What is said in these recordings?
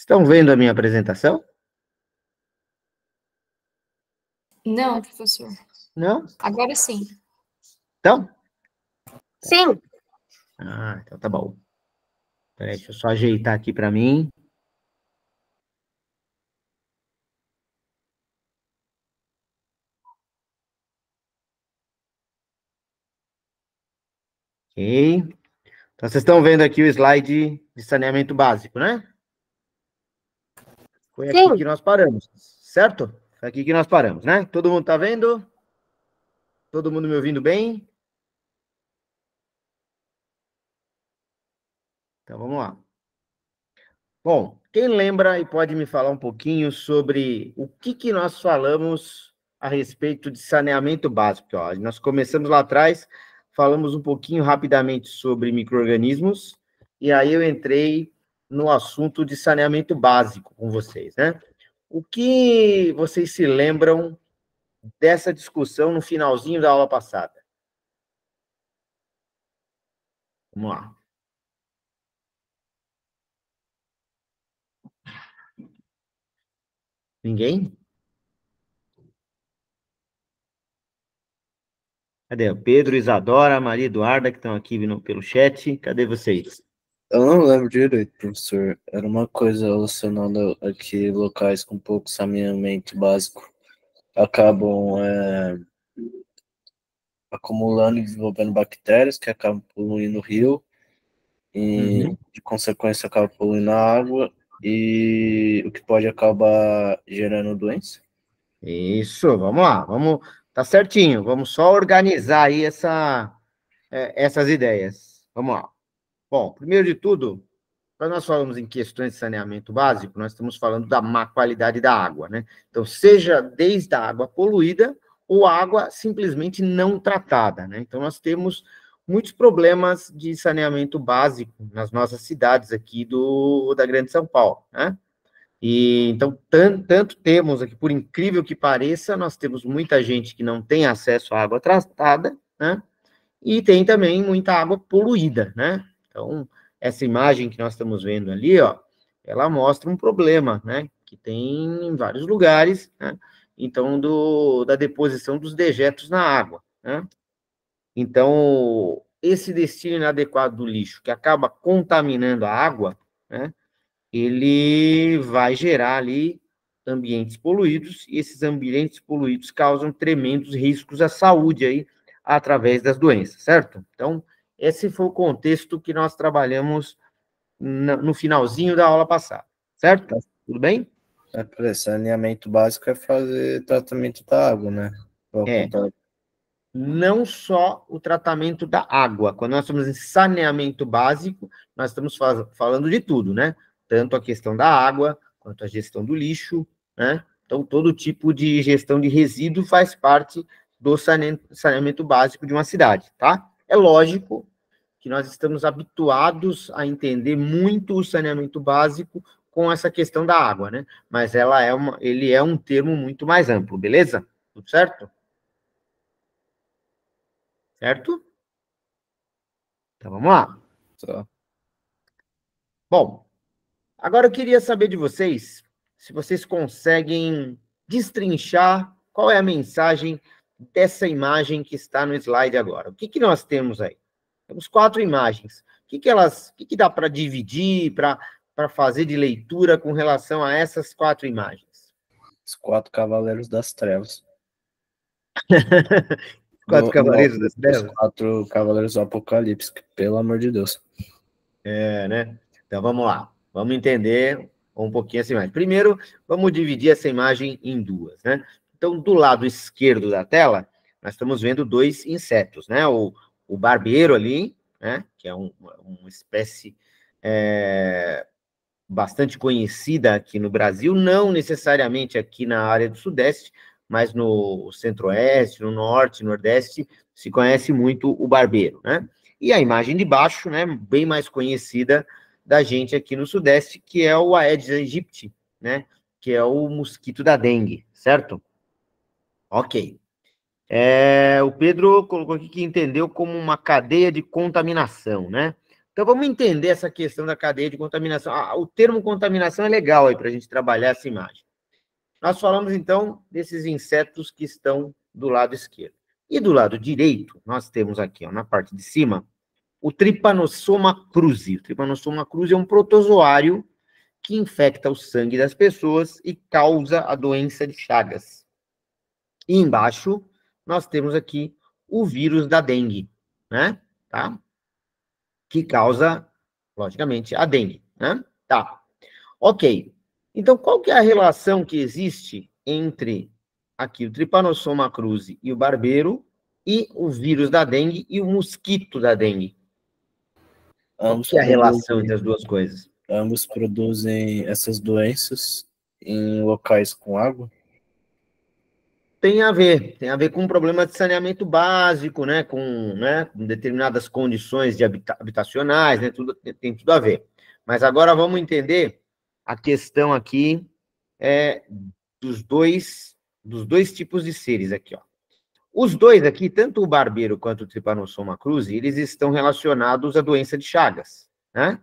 Estão vendo a minha apresentação? Não, professor. Não? Agora sim. Então? Sim. Ah, então tá bom. Peraí, deixa eu só ajeitar aqui para mim. Ok. Então, vocês estão vendo aqui o slide de saneamento básico, né? Foi aqui Sim. que nós paramos, certo? Foi aqui que nós paramos, né? Todo mundo tá vendo? Todo mundo me ouvindo bem? Então, vamos lá. Bom, quem lembra e pode me falar um pouquinho sobre o que nós falamos a respeito de saneamento básico? Ó, nós começamos lá atrás, falamos um pouquinho rapidamente sobre micro-organismos, e aí eu entrei no assunto de saneamento básico com vocês, né? O que vocês se lembram dessa discussão no finalzinho da aula passada? Vamos lá. Ninguém? Cadê? O Pedro, Isadora, Maria Eduarda, que estão aqui pelo chat. Cadê vocês? Eu não lembro direito, professor. Era uma coisa relacionada a que locais com pouco saneamento básico acabam acumulando e desenvolvendo bactérias que acabam poluindo o rio e, de consequência, acabam poluindo a água e o que pode acabar gerando doença. Isso, vamos lá, tá certinho, vamos só organizar aí essas ideias. Vamos lá. Bom, primeiro de tudo, quando nós falamos em questões de saneamento básico, nós estamos falando da má qualidade da água, né? Então, seja desde a água poluída ou água simplesmente não tratada, né? Então, nós temos muitos problemas de saneamento básico nas nossas cidades aqui da Grande São Paulo, né? E então, tanto temos aqui, por incrível que pareça, nós temos muita gente que não tem acesso à água tratada, né? E tem também muita água poluída, né? Então, essa imagem que nós estamos vendo ali, ó, ela mostra um problema, né? Que tem em vários lugares, né? Então, da deposição dos dejetos na água, né? Então, esse destino inadequado do lixo, que acaba contaminando a água, né? Ele vai gerar ali ambientes poluídos, e esses ambientes poluídos causam tremendos riscos à saúde aí, através das doenças, certo? Então, esse foi o contexto que nós trabalhamos no finalzinho da aula passada, certo? Tudo bem? Saneamento básico é fazer tratamento da água, né? Não só o tratamento da água. Quando nós estamos em saneamento básico, nós estamos falando de tudo, né? Tanto a questão da água, quanto a gestão do lixo, né? Então, todo tipo de gestão de resíduo faz parte do saneamento básico de uma cidade, tá? É lógico que nós estamos habituados a entender muito o saneamento básico com essa questão da água, né? Mas ele é um termo muito mais amplo, beleza? Tudo certo? Certo? Então, vamos lá. Tá. Bom, agora eu queria saber de vocês, se vocês conseguem destrinchar qual é a mensagem dessa imagem que está no slide agora. O que nós temos aí? Temos 4 imagens. O que dá para dividir, para fazer de leitura com relação a essas 4 imagens? Os 4 cavaleiros das trevas. 4 cavaleiros das trevas? Os 4 cavaleiros do Apocalipse, pelo amor de Deus. Né? Então, vamos lá. Vamos entender um pouquinho essa imagem. Primeiro, vamos dividir essa imagem em duas, né? Então, do lado esquerdo da tela, nós estamos vendo 2 insetos, né? O barbeiro ali, né? Que é uma espécie bastante conhecida aqui no Brasil, não necessariamente aqui na área do Sudeste, mas no Centro-Oeste, no Norte, Nordeste, se conhece muito o barbeiro, né? E a imagem de baixo, né, bem mais conhecida da gente aqui no Sudeste, que é o Aedes aegypti, né, que é o mosquito da dengue, certo? Ok. O Pedro colocou aqui que entendeu como uma cadeia de contaminação, né? Então, vamos entender essa questão da cadeia de contaminação. O termo contaminação é legal aí para a gente trabalhar essa imagem. Nós falamos, então, desses insetos que estão do lado esquerdo. E do lado direito, nós temos aqui, ó, na parte de cima, o Trypanosoma cruzi. O Trypanosoma cruzi é um protozoário que infecta o sangue das pessoas e causa a doença de Chagas. E embaixo, nós temos aqui o vírus da dengue, né? Tá? Que causa, logicamente, a dengue, né? Tá. Ok. Então, qual que é a relação que existe entre aqui o Trypanosoma cruzi e o barbeiro e o vírus da dengue e o mosquito da dengue? Qual que é a relação entre as duas coisas? Ambos produzem essas doenças em locais com água? Tem a ver com um problema de saneamento básico, né, com determinadas condições de habitacionais, né, tem tudo a ver. Mas agora vamos entender a questão aqui dos dois tipos de seres aqui, ó. Os dois aqui, tanto o barbeiro quanto o Trypanosoma cruzi, eles estão relacionados à doença de Chagas, né?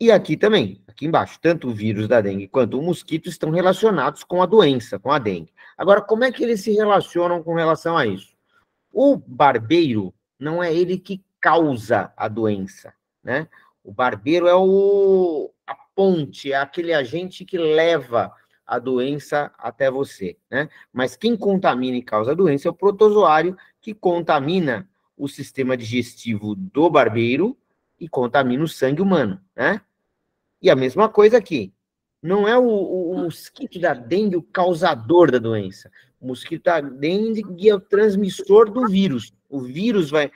E aqui também, aqui embaixo, tanto o vírus da dengue quanto o mosquito estão relacionados com a doença, com a dengue. Agora, como é que eles se relacionam com relação a isso? O barbeiro não é ele que causa a doença, né? O barbeiro é a ponte, é aquele agente que leva a doença até você, né? Mas quem contamina e causa a doença é o protozoário que contamina o sistema digestivo do barbeiro e contamina o sangue humano, né? E a mesma coisa aqui. Não é o mosquito da dengue o causador da doença. O mosquito da dengue é o transmissor do vírus. O vírus vai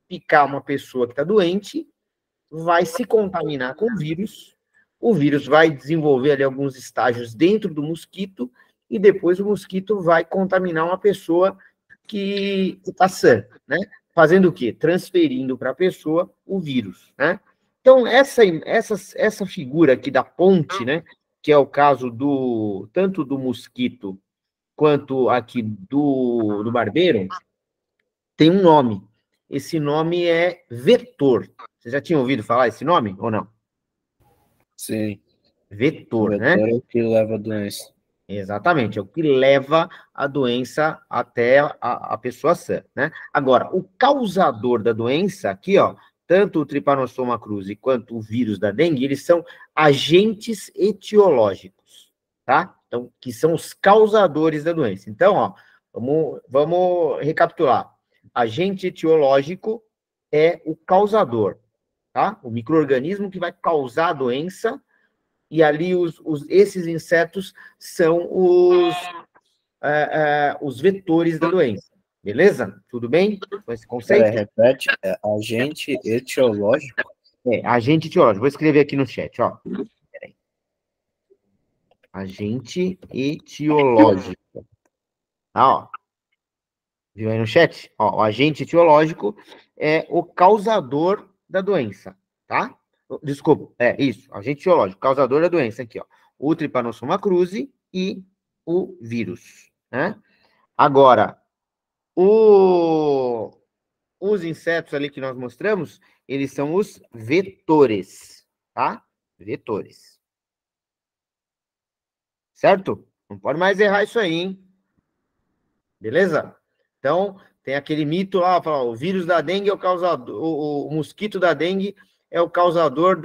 picar uma pessoa que está doente, vai se contaminar com o vírus vai desenvolver ali alguns estágios dentro do mosquito, e depois o mosquito vai contaminar uma pessoa que está sã, né? Fazendo o quê? Transferindo para a pessoa o vírus, né? Então, essa figura aqui da ponte, né, que é o caso tanto do mosquito quanto aqui do barbeiro, tem um nome. Esse nome é vetor. Você já tinha ouvido falar esse nome ou não? Sim. Vetor, o né? vetor é o que leva a doença. Exatamente, é o que leva a doença até a pessoa sã, né? Agora, o causador da doença, aqui, ó, tanto o Trypanosoma cruzi quanto o vírus da dengue, eles são agentes etiológicos, tá? Então, que são os causadores da doença. Então, ó, vamos recapitular. Agente etiológico é o causador, tá? O micro-organismo que vai causar a doença, e ali esses insetos são os vetores da doença. Beleza? Tudo bem com esse conceito? Repete, é agente etiológico? Agente etiológico. Vou escrever aqui no chat, ó. Peraí. Agente etiológico. Ó. Viu aí no chat? Ó, o agente etiológico é o causador da doença, tá? Desculpa, isso, agente etiológico, causador da doença aqui, ó. O Trypanosoma cruzi e o vírus, né? Agora, os insetos ali que nós mostramos, eles são os vetores, tá? Vetores. Certo? Não pode mais errar isso aí, hein? Beleza? Então, tem aquele mito lá, o vírus da dengue é o causador, o mosquito da dengue é o causador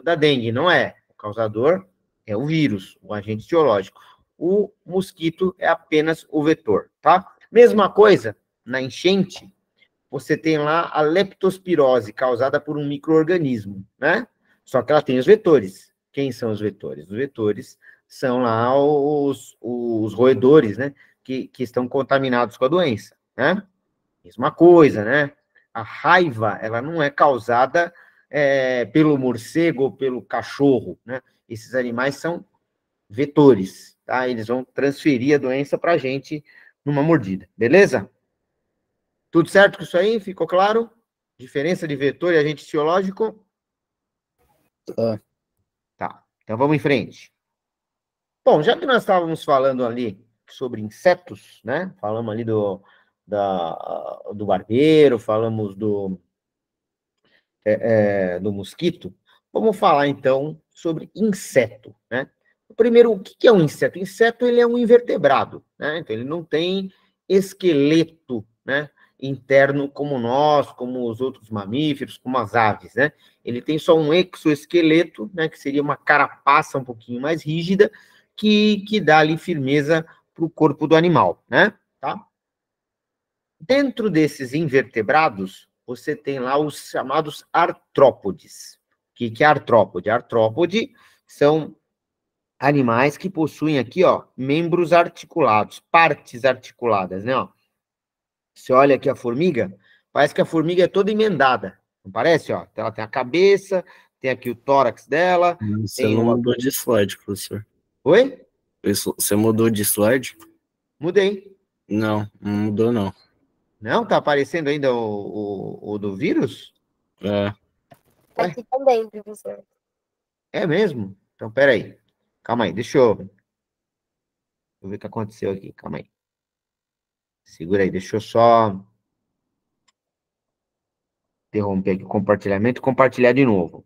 da dengue. Não é. O causador é o vírus, o agente etiológico. O mosquito é apenas o vetor, tá? Mesma coisa, na enchente, você tem lá a leptospirose, causada por um micro-organismo, né? Só que ela tem os vetores. Quem são os vetores? Os vetores são lá os roedores, né? Que estão contaminados com a doença, né? Mesma coisa, né? A raiva, ela não é causada pelo morcego ou pelo cachorro, né? Esses animais são vetores, tá? Eles vão transferir a doença para a gente numa mordida, beleza? Tudo certo com isso aí? Ficou claro? Diferença de vetor e agente etiológico? Tá, então vamos em frente. Bom, já que nós estávamos falando ali sobre insetos, né? Falamos ali do barbeiro, falamos do mosquito, vamos falar, então, sobre inseto, né? Primeiro, o que é um inseto? O inseto, ele é um invertebrado, né? Então, ele não tem esqueleto, né, interno como nós, como os outros mamíferos, como as aves, né? Ele tem só um exoesqueleto, né, que seria uma carapaça um pouquinho mais rígida, que dá ali firmeza para o corpo do animal, né? Tá? Dentro desses invertebrados, você tem lá os chamados artrópodes. O que é artrópode? Artrópode são animais que possuem aqui, ó, membros articulados, partes articuladas, né? Ó. Você olha aqui a formiga, parece que a formiga é toda emendada, não parece? Ó? Ela tem a cabeça, tem aqui o tórax dela. Você não mudou de slide, professor. Oi? Você mudou de slide? Mudei. Não, não mudou, não. Não? Tá aparecendo ainda o do vírus? É. Ué? Aqui também, professor. É mesmo? Então, peraí. Calma aí, deixa eu ver o que aconteceu aqui. Calma aí. Segura aí, deixa eu só interromper aqui o compartilhamento e compartilhar de novo.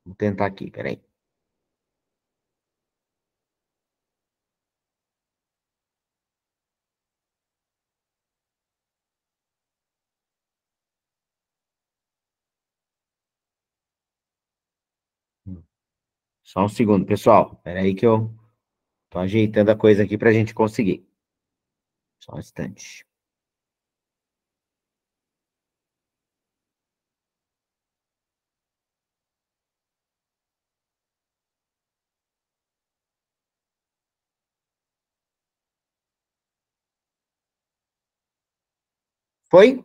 Vou tentar aqui, peraí. Só um segundo, pessoal. Peraí que eu tô ajeitando a coisa aqui pra gente conseguir. Só um instante. Foi?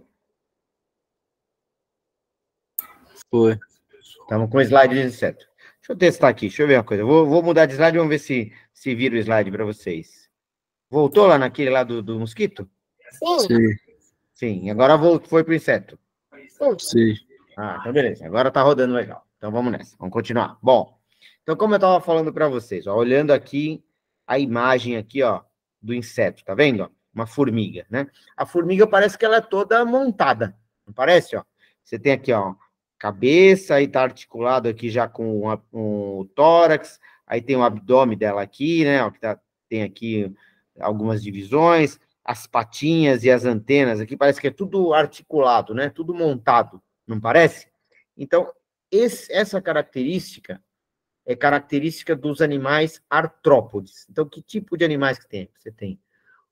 Foi. Estamos com o slide de inseto. Deixa eu testar aqui, deixa eu ver uma coisa. Vou mudar de slide e vamos ver se vira o slide para vocês. Voltou lá naquele lá do mosquito? Sim. Sim, agora foi pro inseto. Sim. Ah, então beleza. Agora tá rodando legal. Então vamos nessa, vamos continuar. Bom, então como eu estava falando para vocês, ó, olhando aqui a imagem aqui, ó, do inseto, tá vendo? Ó? Uma formiga, né? A formiga parece que ela é toda montada, não parece, ó? Você tem aqui, ó, cabeça, aí tá articulado aqui já com o tórax, aí tem o abdômen dela aqui, né? Ó, que tem aqui algumas divisões, as patinhas e as antenas aqui, parece que é tudo articulado, né? Tudo montado, não parece? Então, essa característica é característica dos animais artrópodes. Então, que tipo de animais que tem? Você tem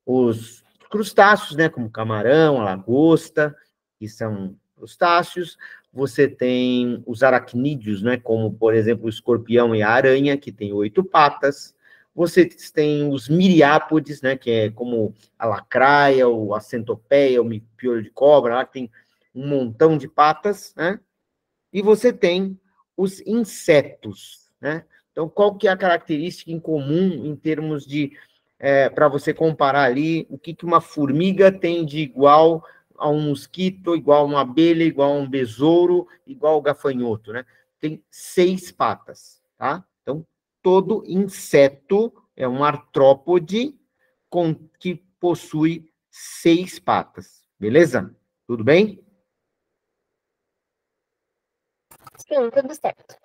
os crustáceos, né, como camarão, a lagosta, que são crustáceos. Você tem os aracnídeos, né, como, por exemplo, o escorpião e a aranha, que tem 8 patas. Você tem os miriápodes, né, que é como a lacraia, a centopeia, o piolho de cobra, lá que tem um montão de patas, né? E você tem os insetos, né? Então, qual que é a característica em comum em termos de, para você comparar ali, o que uma formiga tem de igual a um mosquito, igual a uma abelha, igual a um besouro, igual ao gafanhoto, né? Tem 6 patas, tá? Então, todo inseto é um artrópode que possui 6 patas, beleza? Tudo bem? Sim, tudo certo.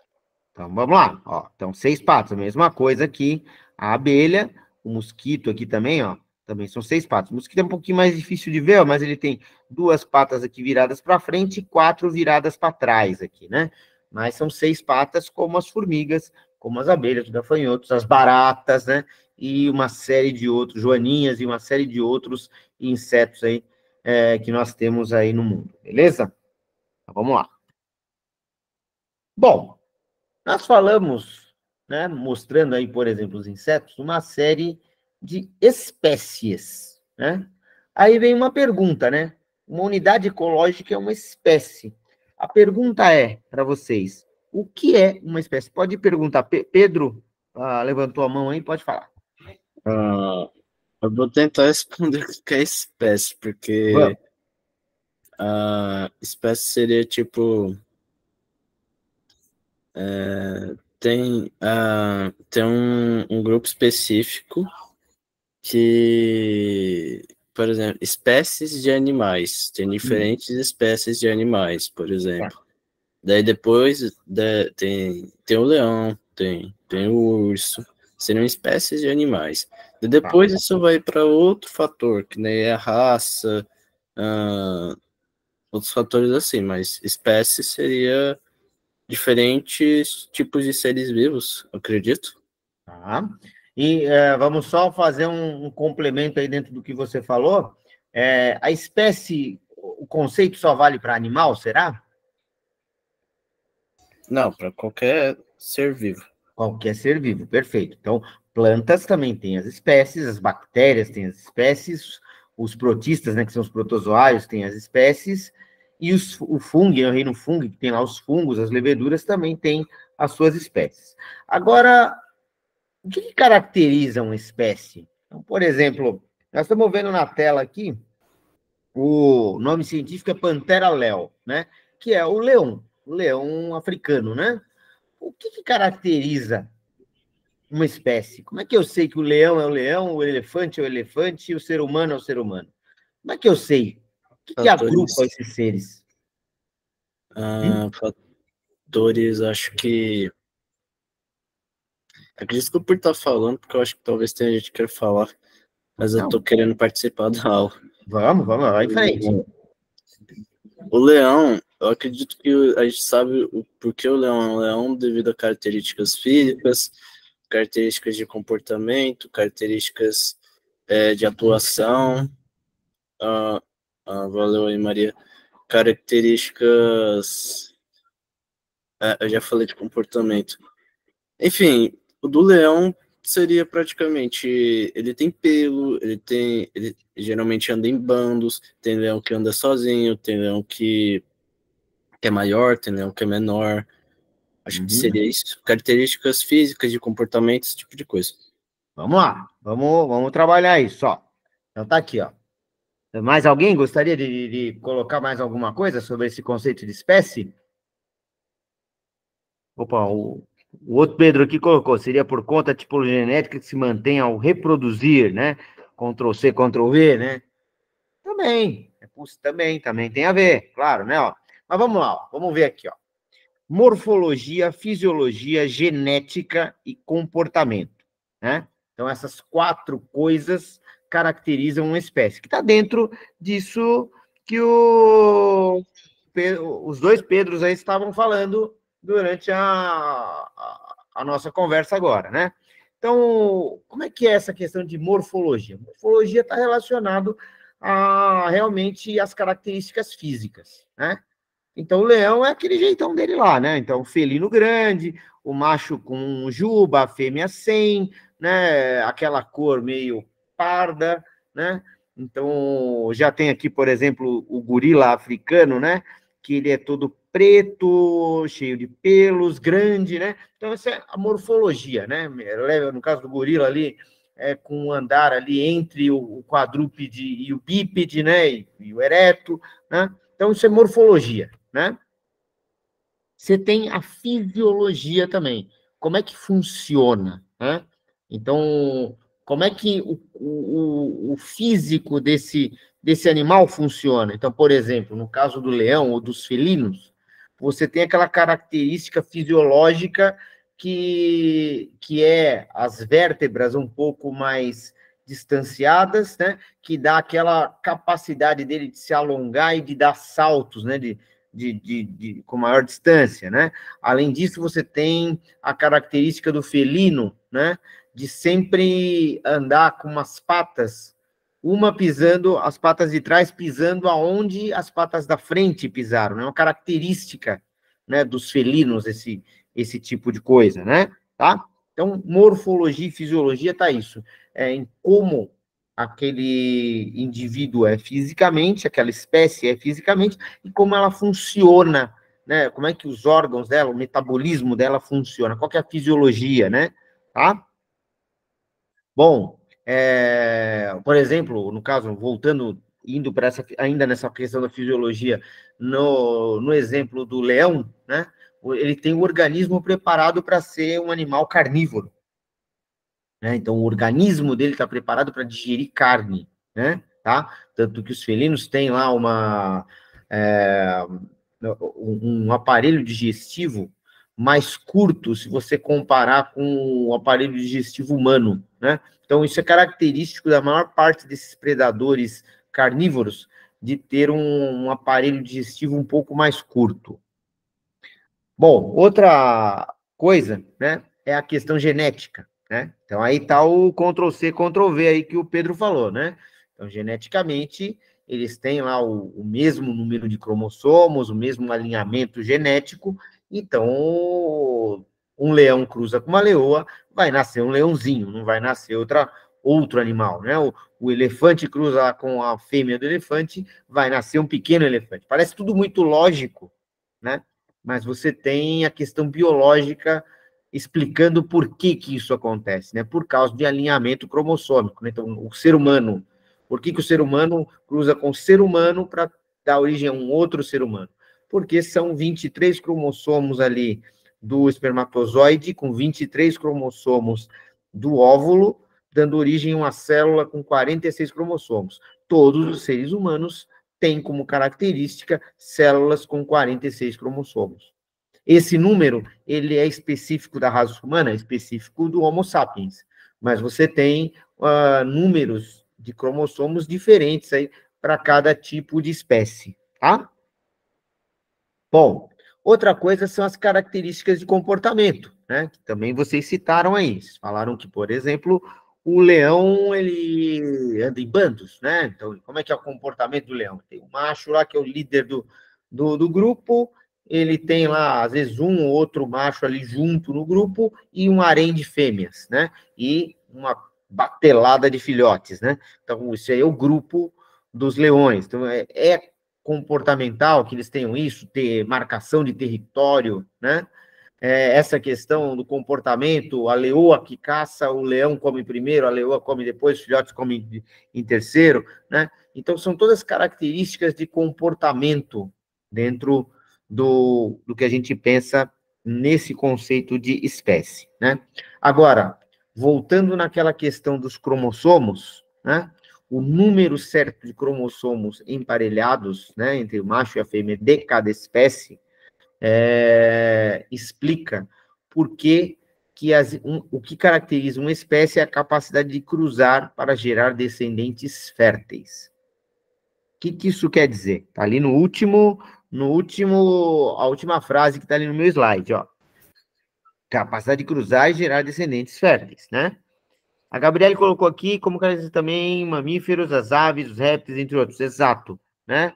Então, vamos lá. Ó, então, 6 patas, a mesma coisa aqui. A abelha, o mosquito aqui também, ó, também são 6 patas. O mosquito é um pouquinho mais difícil de ver, ó, mas ele tem 2 patas aqui viradas para frente e 4 viradas para trás aqui, né? Mas são 6 patas como as formigas, como as abelhas, os gafanhotos, as baratas, né? E uma série de outros, joaninhas e uma série de outros insetos aí que nós temos aí no mundo, beleza? Então, vamos lá. Bom, nós falamos, né, mostrando aí, por exemplo, os insetos, uma série de espécies, né? Aí vem uma pergunta, né? Uma unidade ecológica é uma espécie. A pergunta é para vocês: o que é uma espécie? Pode perguntar. Pedro, levantou a mão aí, pode falar. Eu vou tentar responder o que é espécie, porque Vamos. a espécie seria tipo. Tem um grupo específico que por exemplo, espécies de animais. Tem diferentes espécies de animais, por exemplo. Daí depois tem o leão, tem o urso. Seriam espécies de animais. E depois isso vai para outro fator, que nem é a raça, outros fatores assim, mas espécie seria diferentes tipos de seres vivos, acredito. Tá. E vamos só fazer um complemento aí dentro do que você falou. A espécie, o conceito só vale para animal, será? Não, para qualquer ser vivo. Qualquer ser vivo, perfeito. Então, plantas também têm as espécies, as bactérias têm as espécies, os protistas, né, que são os protozoários, têm as espécies, e o fungo, o reino fungo, que tem lá os fungos, as leveduras, também têm as suas espécies. Agora, o que caracteriza uma espécie? Então, por exemplo, nós estamos vendo na tela aqui, o nome científico é Panthera leo, né? Que é o leão africano, né? O que caracteriza uma espécie? Como é que eu sei que o leão é o leão, o elefante é o elefante e o ser humano é o ser humano? Como é que eu sei? O que agrupa esses seres? Fatores, acho que... Acredito por estar falando, porque eu acho que talvez tenha gente que queira falar, mas eu tô querendo participar da aula. Vamos lá em frente. O leão, eu acredito que a gente sabe o porquê o leão é um leão devido a características físicas, características de comportamento, características de atuação. Valeu aí, Maria. Características... eu já falei de comportamento. Enfim, o do leão seria praticamente, ele tem pelo, ele geralmente anda em bandos, tem leão que anda sozinho, tem leão que é maior, tem leão que é menor. Acho que seria isso. Características físicas de comportamento, esse tipo de coisa. Vamos lá, vamos trabalhar isso, ó. Então tá aqui, ó. Mais alguém gostaria de colocar mais alguma coisa sobre esse conceito de espécie? Opa, o outro Pedro aqui colocou, seria por conta da tipologia genética que se mantém ao reproduzir, né? Ctrl+C, Ctrl+V, né? Também tem a ver, claro, né? Ó. Mas vamos lá, ó, vamos ver aqui, ó. Morfologia, fisiologia, genética e comportamento, né? Então, essas 4 coisas caracterizam uma espécie, que está dentro disso que os 2 Pedros aí estavam falando durante a nossa conversa agora, né? Então, como é que é essa questão de morfologia? Morfologia está relacionado a realmente as características físicas, né? Então, o leão é aquele jeitão dele lá, né? Então, felino grande, o macho com juba, a fêmea sem, né? Aquela cor meio parda, né? Então, já tem aqui, por exemplo, o gorila africano, né? Que ele é todo preto, cheio de pelos, grande, né? Então, essa é a morfologia, né? No caso do gorila ali, com um andar ali entre o quadrúpede e o bípede, né? E o ereto, né? Então, isso é morfologia, né? Você tem a fisiologia também. Como é que funciona, né? Então, como é que o físico desse animal funciona? Então, por exemplo, no caso do leão ou dos felinos, você tem aquela característica fisiológica que é as vértebras um pouco mais distanciadas, né? Que dá aquela capacidade dele de se alongar e de dar saltos, né? Com maior distância, né? Além disso, você tem a característica do felino, né? De sempre andar com umas patas, uma pisando, as patas de trás pisando aonde as patas da frente pisaram, né? Uma característica, né, dos felinos, esse tipo de coisa, né? Tá? Então, morfologia e fisiologia tá isso. Em como aquele indivíduo é fisicamente, aquela espécie é fisicamente, e como ela funciona, né? Como é que os órgãos dela, o metabolismo dela funciona, qual que é a fisiologia, né? Tá? Bom, por exemplo, no caso, voltando, indo para ainda nessa questão da fisiologia, no exemplo do leão, né? Ele tem o organismo preparado para ser um animal carnívoro, né? Então, o organismo dele está preparado para digerir carne, né? tá? Tanto que os felinos têm lá um aparelho digestivo mais curto, se você comparar com o aparelho digestivo humano, né? Então, isso é característico da maior parte desses predadores carnívoros, de ter um aparelho digestivo um pouco mais curto. Bom, outra coisa, né, é a questão genética, né? Então, aí está o Ctrl+C, Ctrl+V aí que o Pedro falou, né? Então, geneticamente, eles têm lá o mesmo número de cromossomos, o mesmo alinhamento genético, então, um leão cruza com uma leoa, vai nascer um leãozinho, não vai nascer outro animal, né? O elefante cruza com a fêmea do elefante, vai nascer um pequeno elefante. Parece tudo muito lógico, né? Mas você tem a questão biológica explicando por que isso acontece, né? Por causa de alinhamento cromossômico, né? Então, o ser humano, por que o ser humano cruza com o ser humano para dar origem a um outro ser humano? Porque são 23 cromossomos ali do espermatozoide, com 23 cromossomos do óvulo, dando origem a uma célula com 46 cromossomos. Todos os seres humanos têm como característica células com 46 cromossomos. Esse número, ele é específico da raça humana, é específico do Homo sapiens, mas você tem números de cromossomos diferentes aí para cada tipo de espécie, tá? Bom, outra coisa são as características de comportamento, né? Que também vocês citaram aí. Vocês falaram que, por exemplo, o leão, ele anda em bandos, né? Então, como é que é o comportamento do leão? Tem um macho lá, que é o líder do grupo, ele tem lá, às vezes, um ou outro macho ali junto no grupo e um harém de fêmeas, né? E uma batelada de filhotes, né? Então, isso aí é o grupo dos leões. Então, é comportamental que eles tenham isso, ter marcação de território, né? Essa questão do comportamento, a leoa que caça, o leão come primeiro, a leoa come depois, os filhotes comem em terceiro, né? Então, são todas características de comportamento dentro do que a gente pensa nesse conceito de espécie, né? Agora, voltando naquela questão dos cromossomos, né? O número certo de cromossomos emparelhados, né, entre o macho e a fêmea de cada espécie, explica por que o que caracteriza uma espécie é a capacidade de cruzar para gerar descendentes férteis. O que isso quer dizer? Está ali a última frase que está ali no meu slide, ó. Capacidade de cruzar e gerar descendentes férteis, né? A Gabriele colocou aqui como caracteriza também mamíferos, as aves, os répteis, entre outros. Exato, né?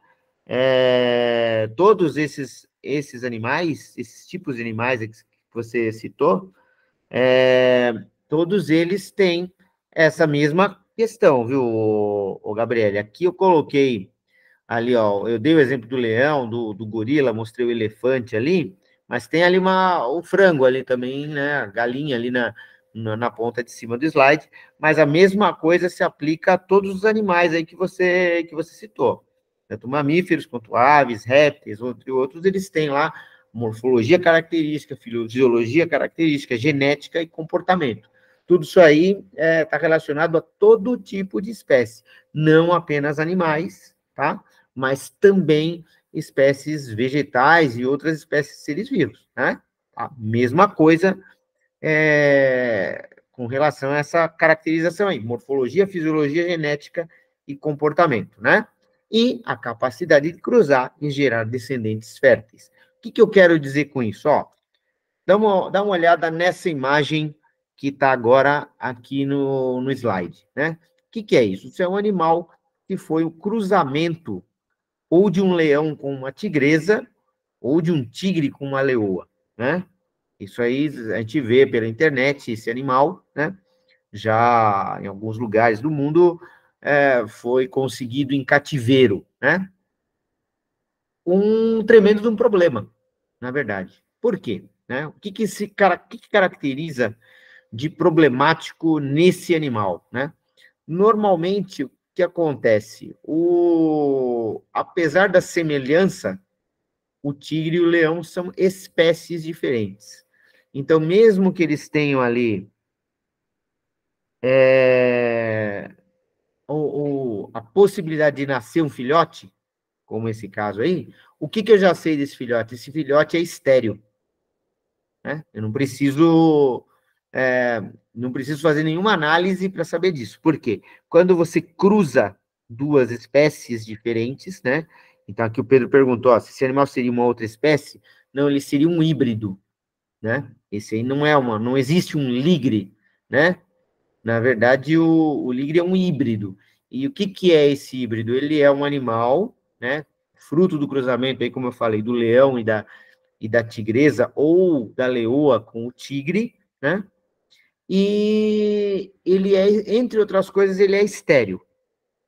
Todos esses animais, esses tipos de animais que você citou, todos eles têm essa mesma questão, viu, Gabriele? Aqui eu coloquei ali, ó, eu dei o exemplo do leão, do gorila, mostrei o elefante ali, mas tem ali o frango ali também, né? A galinha ali na ponta de cima do slide, mas a mesma coisa se aplica a todos os animais aí que você citou. Tanto mamíferos quanto aves, répteis, entre outros, eles têm lá morfologia característica, fisiologia característica, genética e comportamento. Tudo isso aí está relacionado a todo tipo de espécie, não apenas animais, tá? Mas também espécies vegetais e outras espécies de seres vivos, né? A mesma coisa com relação a essa caracterização aí, morfologia, fisiologia, genética e comportamento, né? E a capacidade de cruzar e gerar descendentes férteis. O que eu quero dizer com isso? Ó, dá uma olhada nessa imagem que está agora aqui no slide, né? O que é isso? Isso é um animal que foi o cruzamento ou de um leão com uma tigresa, ou de um tigre com uma leoa, né? Isso aí a gente vê pela internet, esse animal, né? Já em alguns lugares do mundo foi conseguido em cativeiro, né? Um tremendo de um problema, na verdade. Por quê? Né? O que caracteriza de problemático nesse animal, né? Normalmente, o que acontece? Apesar da semelhança, o tigre e o leão são espécies diferentes. Então, mesmo que eles tenham ali a possibilidade de nascer um filhote, como esse caso aí, o que eu já sei desse filhote? Esse filhote é estéril, né? Eu não preciso fazer nenhuma análise para saber disso. Por quê? Quando você cruza duas espécies diferentes, né? Então, aqui o Pedro perguntou, ó, se esse animal seria uma outra espécie. Não, ele seria um híbrido, né? Esse aí não existe um ligre, né? Na verdade, o ligre é um híbrido. E o que é esse híbrido? Ele é um animal, né? Fruto do cruzamento, aí, como eu falei, do leão e da tigresa, ou da leoa com o tigre, né? E ele é, entre outras coisas, ele é estéril.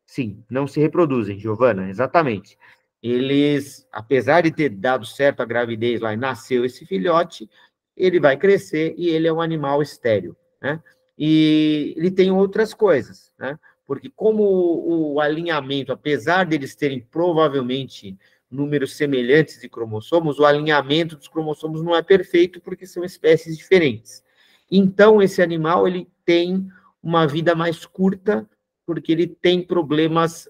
Sim, não se reproduzem, Giovana, exatamente. Eles, apesar de ter dado certo a gravidez lá e nasceu esse filhote, ele vai crescer e ele é um animal estéril, né? E ele tem outras coisas, né? Porque como o alinhamento, apesar deles terem provavelmente números semelhantes de cromossomos, o alinhamento dos cromossomos não é perfeito porque são espécies diferentes. Então, esse animal, ele tem uma vida mais curta porque ele tem problemas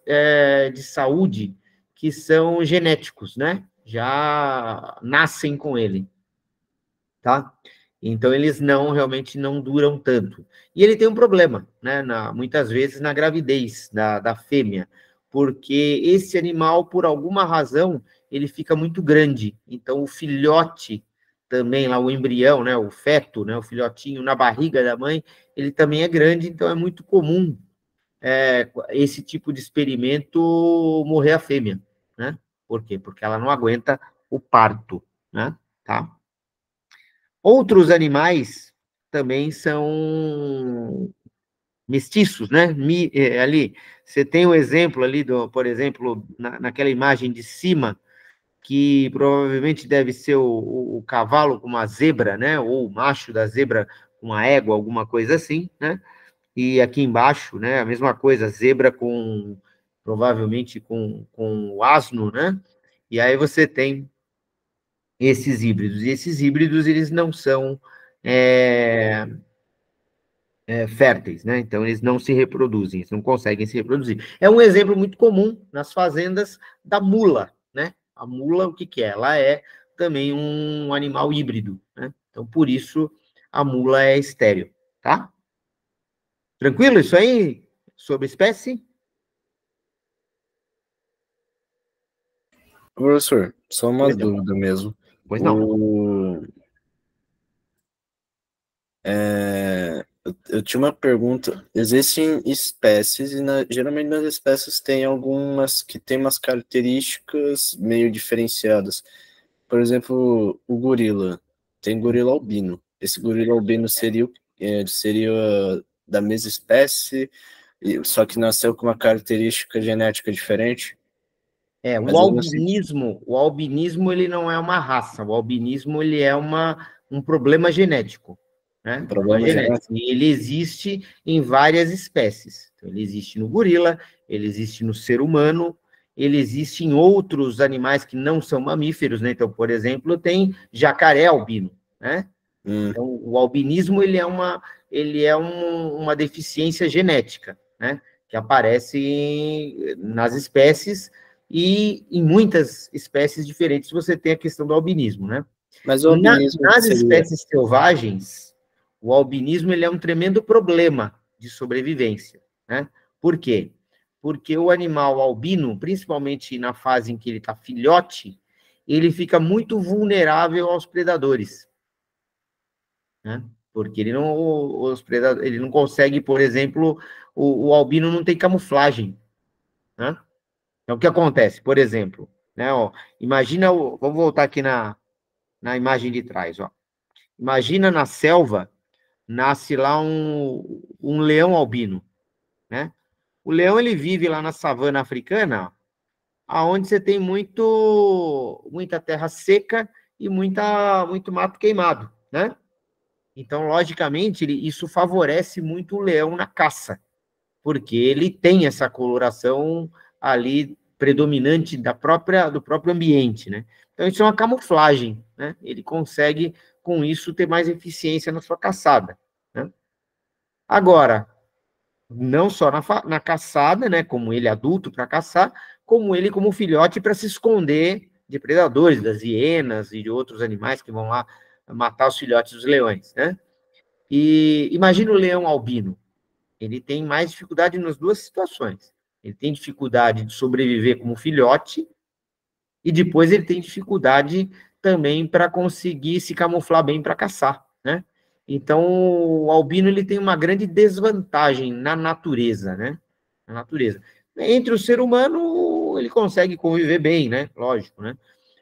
de saúde que são genéticos, né? Já nascem com ele, tá? Então, eles realmente não duram tanto. E ele tem um problema, né? Muitas vezes na gravidez da fêmea, porque esse animal, por alguma razão, ele fica muito grande. Então, o filhote também, lá o embrião, né? O feto, né? O filhotinho na barriga da mãe, ele também é grande, então é muito comum esse tipo de experimento morrer a fêmea, né? Por quê? Porque ela não aguenta o parto, né? Tá? Outros animais também são mestiços, né? Ali, você tem um exemplo ali, por exemplo, naquela imagem de cima, que provavelmente deve ser o cavalo com uma zebra, né? Ou o macho da zebra com uma égua, alguma coisa assim, né? E aqui embaixo, né, a mesma coisa, zebra provavelmente com o asno, né? E aí você tem esses híbridos. E esses híbridos, eles não são férteis, né? Então, eles não se reproduzem, eles não conseguem se reproduzir. É um exemplo muito comum nas fazendas da mula, né? A mula, o que é? Ela é também um animal híbrido, né? Então, por isso, a mula é estéril, tá? Tranquilo isso aí? Sobre espécie? Professor, só uma Pois não. dúvida mesmo. Pois não. Eu tinha uma pergunta. Existem espécies, e geralmente nas espécies tem algumas que têm umas características meio diferenciadas. Por exemplo, o gorila. Tem gorila albino. Esse gorila albino seria da mesma espécie, só que nasceu com uma característica genética diferente? O Mas eu não sei. albinismo ele não é uma raça, o albinismo ele é um problema genético, né? Um Problema problema genético. genético? E ele existe em várias espécies. Então, ele existe no gorila, ele existe no ser humano, ele existe em outros animais que não são mamíferos, né? Então, por exemplo, tem jacaré albino, né? Então, o albinismo ele é uma deficiência genética, né? Que aparece nas espécies e em muitas espécies diferentes você tem a questão do albinismo, né? Mas o albinismo Nas seria. espécies selvagens, o albinismo ele é um tremendo problema de sobrevivência, né? Por quê? Porque o animal albino, principalmente na fase em que ele está filhote, ele fica muito vulnerável aos predadores, né? Porque ele não consegue, por exemplo, o albino não tem camuflagem, né? Então, o que acontece? Por exemplo, né, ó, imagina, vamos voltar aqui na imagem de trás, ó. Imagina na selva, nasce lá um leão albino, né? O leão, ele vive lá na savana africana, aonde você tem muita terra seca e muito mato queimado, né? Então, logicamente, isso favorece muito o leão na caça, porque ele tem essa coloração ali predominante do próprio ambiente, né? Então, isso é uma camuflagem, né? Ele consegue, com isso, ter mais eficiência na sua caçada, né? Agora, não só na caçada, né, como ele adulto para caçar, como ele como filhote para se esconder de predadores, das hienas e de outros animais que vão lá matar os filhotes dos leões, né? E imagina o leão albino. Ele tem mais dificuldade nas duas situações. Ele tem dificuldade de sobreviver como filhote e depois ele tem dificuldade também para conseguir se camuflar bem para caçar, né? Então, o albino ele tem uma grande desvantagem na natureza, né? Na natureza. Entre o ser humano, ele consegue conviver bem, né? Lógico, né?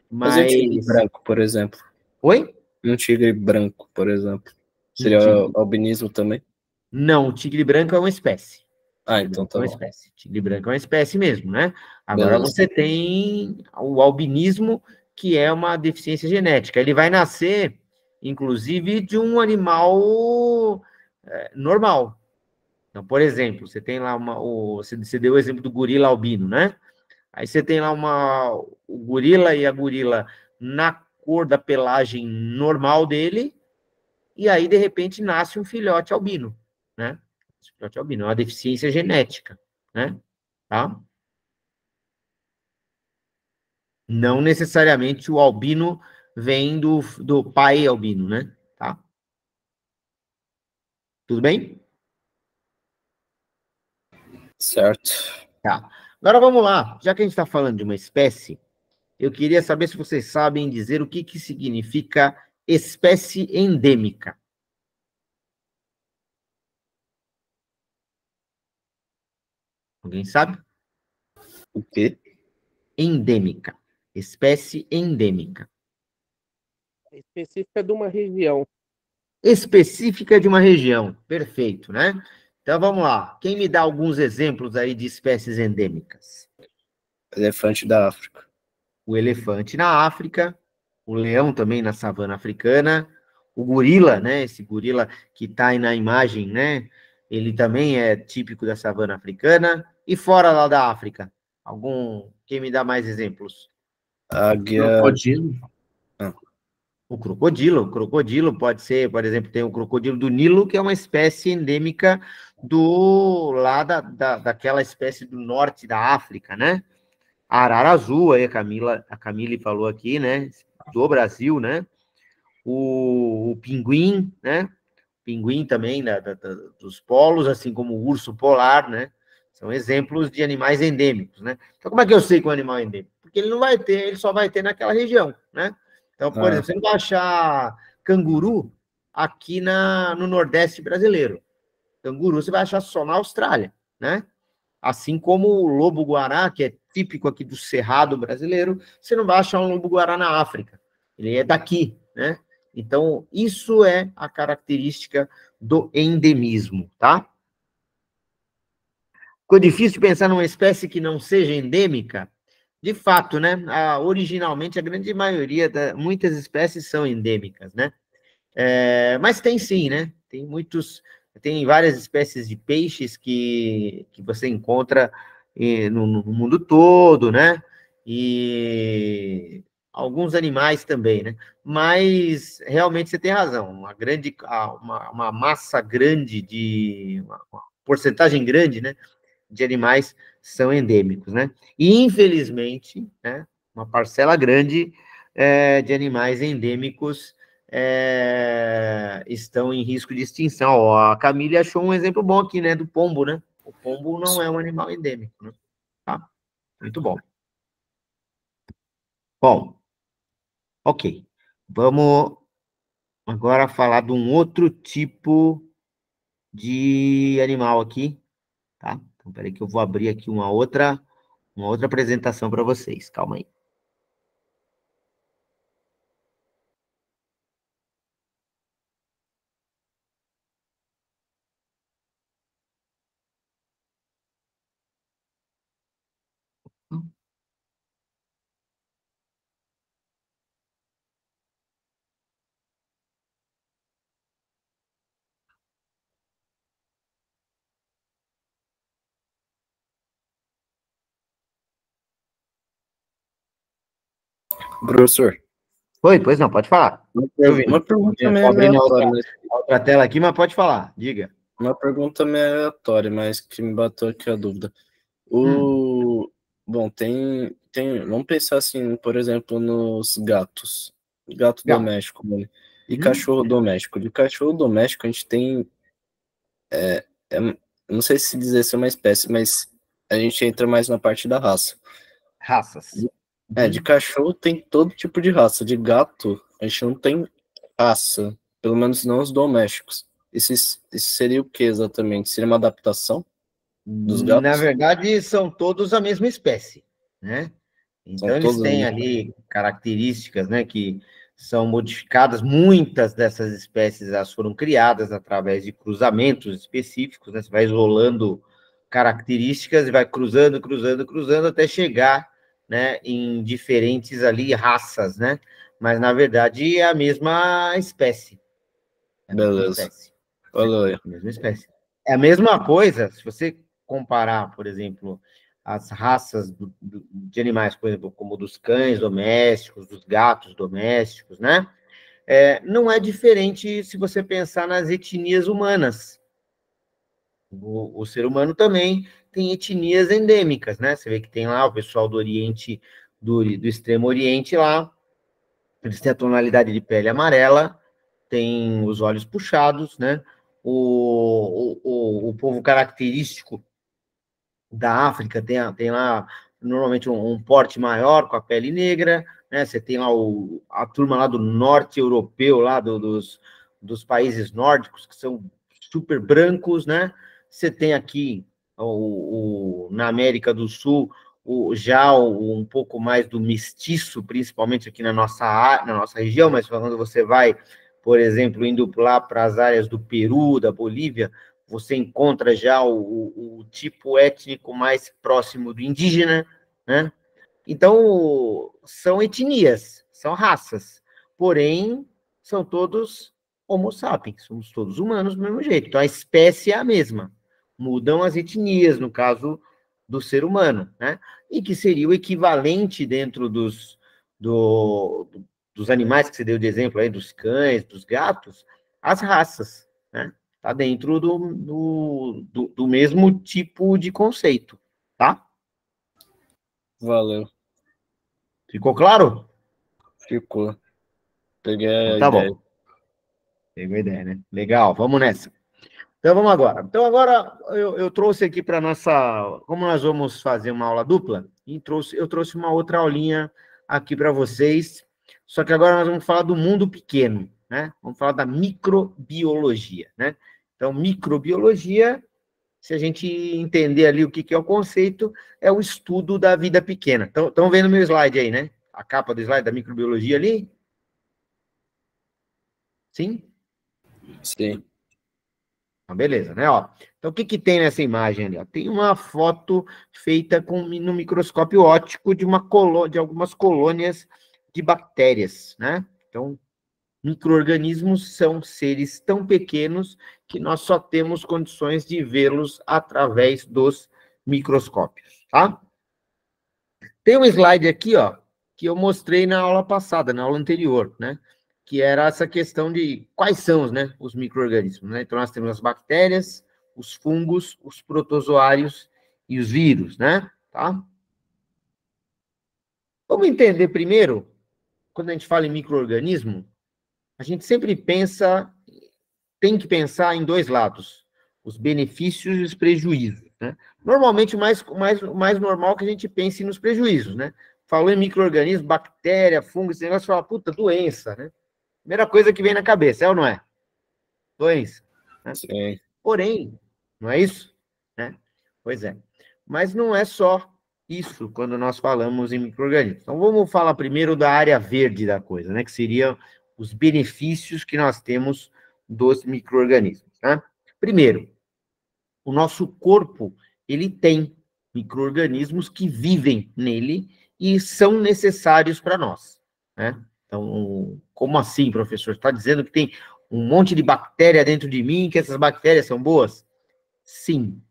Mas e um tigre Mas... branco, por exemplo? Oi? E um tigre branco, por exemplo? Seria albinismo também? Não, o tigre branco é uma espécie. Ah, então tá É uma bom. espécie. Tigre branco é uma espécie mesmo, né? Agora Beleza. você tem o albinismo, que é uma deficiência genética. Ele vai nascer, inclusive, de um animal normal. Então, por exemplo, você tem lá você deu o exemplo do gorila albino, né? Aí você tem lá o gorila e a gorila na cor da pelagem normal dele, e aí, de repente, nasce um filhote albino, né? Filhote albino, é uma deficiência genética, né? Tá? Não necessariamente o albino vem do pai albino, né? Tá? Tudo bem? Certo. Tá. Agora vamos lá. Já que a gente está falando de uma espécie, eu queria saber se vocês sabem dizer o que significa espécie endêmica. Alguém sabe? O quê? Endêmica. Espécie endêmica. Específica de uma região. Específica de uma região. Perfeito, né? Então vamos lá. Quem me dá alguns exemplos aí de espécies endêmicas? Elefante da África. O elefante na África, o leão também na savana africana, o gorila, né? Esse gorila que está aí na imagem, né? Ele também é típico da savana africana. E fora lá da África? Quem me dá mais exemplos? Águia. Crocodilo. O crocodilo pode ser, por exemplo, tem o crocodilo do Nilo, que é uma espécie endêmica daquela espécie do norte da África, né? A arara azul, aí a Camille falou aqui, né? Do Brasil, né? O pinguim, né? Pinguim também dos polos, assim como o urso polar, né? São exemplos de animais endêmicos, né? Então, como é que eu sei que é um animal endêmico? Porque ele só vai ter naquela região, né? Então, por exemplo, você não vai achar canguru aqui no Nordeste brasileiro. Canguru você vai achar só na Austrália, né? Assim como o lobo-guará, que é típico aqui do Cerrado brasileiro, você não vai achar um lobo-guará na África. Ele é daqui, né? Então, isso é a característica do endemismo, tá? Ficou difícil pensar numa espécie que não seja endêmica? De fato, né? Originalmente, a grande maioria, muitas espécies são endêmicas, né? Mas tem sim, né? Tem várias espécies de peixes que você encontra no mundo todo, né? E alguns animais também, né? Mas realmente você tem razão, uma massa grande uma porcentagem grande, né? De animais são endêmicos, né? E infelizmente, né? Uma parcela grande de animais endêmicos estão em risco de extinção. Ó, a Camille achou um exemplo bom aqui, né, do pombo, né? O pombo não é um animal endêmico, né? Tá? Muito bom. Bom, ok. Vamos agora falar de um outro tipo de animal aqui, tá? Então, peraí que eu vou abrir aqui uma outra apresentação para vocês. Calma aí. Professor, Oi, pois não, pode falar. uma pergunta meio Estou abrindo aleatória, né? outra tela aqui, mas pode falar, diga. Uma pergunta meio aleatória, mas que me bateu aqui a dúvida. Hum, Bom, vamos pensar assim, por exemplo, nos gatos. Gato gato. doméstico, né? E Uhum. cachorro doméstico. De cachorro doméstico, a gente tem. Eu não sei se dizer se é uma espécie, mas a gente entra mais na parte da raça. Raças. De Uhum. cachorro tem todo tipo de raça. De gato, a gente não tem raça. Pelo menos não os domésticos. Isso seria o que exatamente? Seria uma adaptação dos Na gatos? verdade, são todos a mesma espécie, né? São Então, eles todos. têm ali características, né, que são modificadas. Muitas dessas espécies elas foram criadas através de cruzamentos específicos, né? Você vai isolando características e vai cruzando, cruzando, cruzando até chegar, né, em diferentes ali raças, né? Mas na verdade é a mesma espécie, é a mesma Beleza. espécie, né? Falou aí. A mesma espécie. É a mesma coisa, se você comparar, por exemplo, as raças de animais, por exemplo, como dos cães domésticos, dos gatos domésticos, né? Não é diferente se você pensar nas etnias humanas. O ser humano também tem etnias endêmicas, né? Você vê que tem lá o pessoal do Oriente, do Extremo Oriente lá, eles têm a tonalidade de pele amarela, tem os olhos puxados, né? O povo característico da África tem lá normalmente um porte maior com a pele negra, né? Você tem lá a turma lá do norte europeu, lá dos países nórdicos, que são super brancos, né? Você tem aqui na América do Sul um pouco mais do mestiço, principalmente aqui na nossa região, mas quando você vai, por exemplo, indo lá para as áreas do Peru, da Bolívia, você encontra já o tipo étnico mais próximo do indígena, né? Então, são etnias, são raças, porém, são todos homo sapiens, somos todos humanos do mesmo jeito. Então, a espécie é a mesma, mudam as etnias, no caso do ser humano, né? E que seria o equivalente dentro dos animais que você deu de exemplo aí, dos cães, dos gatos, as raças, né? Está dentro do mesmo tipo de conceito, tá? Valeu. Ficou claro? Ficou. Peguei Então a tá ideia. bom. Pegou a ideia, né? Legal, vamos nessa. Então vamos agora. Então agora eu trouxe aqui para nossa. Como nós vamos fazer uma aula dupla, eu trouxe uma outra aulinha aqui para vocês. Só que agora nós vamos falar do mundo pequeno, né? Vamos falar da microbiologia, né? Então, microbiologia, se a gente entender ali o que é o conceito, é o estudo da vida pequena. Estão vendo meu slide aí, né? A capa do slide da microbiologia ali? Sim? Sim. Beleza, né? Ó, então, o que tem nessa imagem ali? Ó? Tem uma foto feita no microscópio óptico de algumas colônias de bactérias, né? Então, micro-organismos são seres tão pequenos que nós só temos condições de vê-los através dos microscópios, tá? Tem um slide aqui, ó, que eu mostrei na aula passada, na aula anterior, né? Que era essa questão de quais são, né, os micro-organismos, né? Então, nós temos as bactérias, os fungos, os protozoários e os vírus, né? Tá? Vamos entender primeiro, quando a gente fala em micro-organismo, a gente sempre tem que pensar em dois lados, os benefícios e os prejuízos, né? Normalmente, o mais normal que a gente pense nos prejuízos, né? Falou em micro-organismo, bactéria, fungo, esse negócio, fala, puta, doença, né? Primeira coisa que vem na cabeça, é ou não é? Doença, né? Sim. Porém, não é isso? Né? Pois é. Mas não é só isso quando nós falamos em micro-organismos. Então, vamos falar primeiro da área verde da coisa, né? Que seria os benefícios que nós temos dos micro-organismos, né? Primeiro, o nosso corpo, ele tem micro-organismos que vivem nele e são necessários para nós, né? Então, como assim, professor? Está dizendo que tem um monte de bactéria dentro de mim, que essas bactérias são boas? Sim.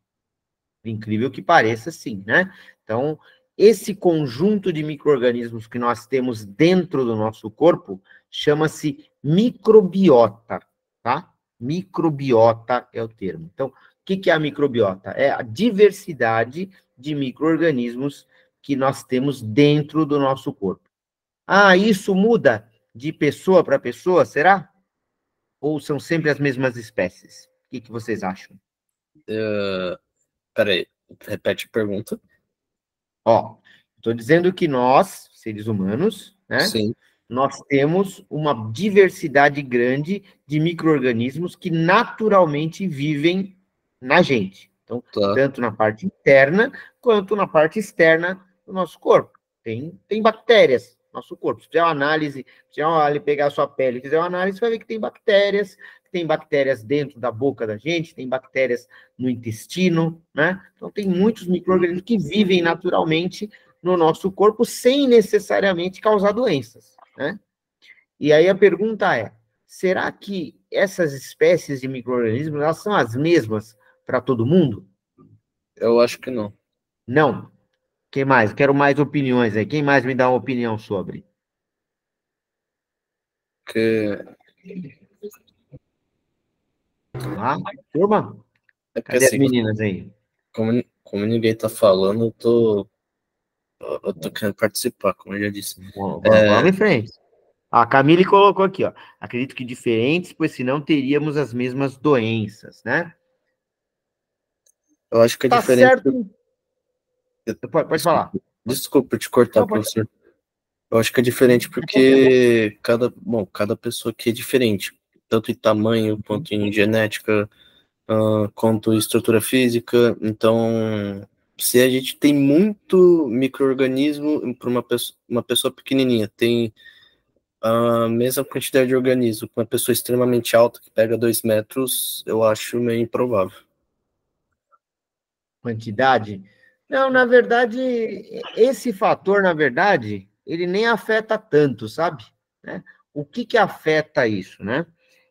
Incrível que pareça, sim, né? Então, esse conjunto de micro-organismos que nós temos dentro do nosso corpo chama-se microbiota, tá? Microbiota é o termo. Então, o que é a microbiota? É a diversidade de micro-organismos que nós temos dentro do nosso corpo. Ah, isso muda de pessoa para pessoa, será? Ou são sempre as mesmas espécies? O que vocês acham? Peraí, repete a pergunta. Ó, estou dizendo que nós, seres humanos, né, Sim, nós temos uma diversidade grande de micro-organismos que naturalmente vivem na gente. Então, tá. tanto na parte interna quanto na parte externa do nosso corpo. Tem bactérias no nosso corpo. Se fizer uma análise, se pegar a sua pele e fizer uma análise, você vai ver que tem bactérias dentro da boca da gente, tem bactérias no intestino, né? Então, tem muitos micro-organismos que vivem naturalmente no nosso corpo sem necessariamente causar doenças, né? E aí a pergunta é, será que essas espécies de micro-organismos, elas são as mesmas para todo mundo? Eu acho que não. Não. Quem mais? Quero mais opiniões aí. Quem mais me dá uma opinião sobre? Porque, Vamos lá? Turma? é porque Cadê as assim, meninas aí? como ninguém tá falando, eu tô querendo participar, como eu já disse. Vamos em frente. A Camille colocou aqui, ó. Acredito que diferentes, pois senão teríamos as mesmas doenças, né? Eu acho que é Tá diferente. certo. Pode falar. Desculpa te cortar, Não, pode. professor. Eu acho que é diferente porque cada pessoa aqui é diferente, tanto em tamanho, quanto em genética, quanto em estrutura física. Então, se a gente tem muito micro-organismo para uma pessoa pequenininha, tem a mesma quantidade de organismo com uma pessoa extremamente alta que pega 2 metros, eu acho meio improvável. Quantidade? Não, na verdade, esse fator, na verdade, ele nem afeta tanto, sabe? Né? O que afeta isso, né?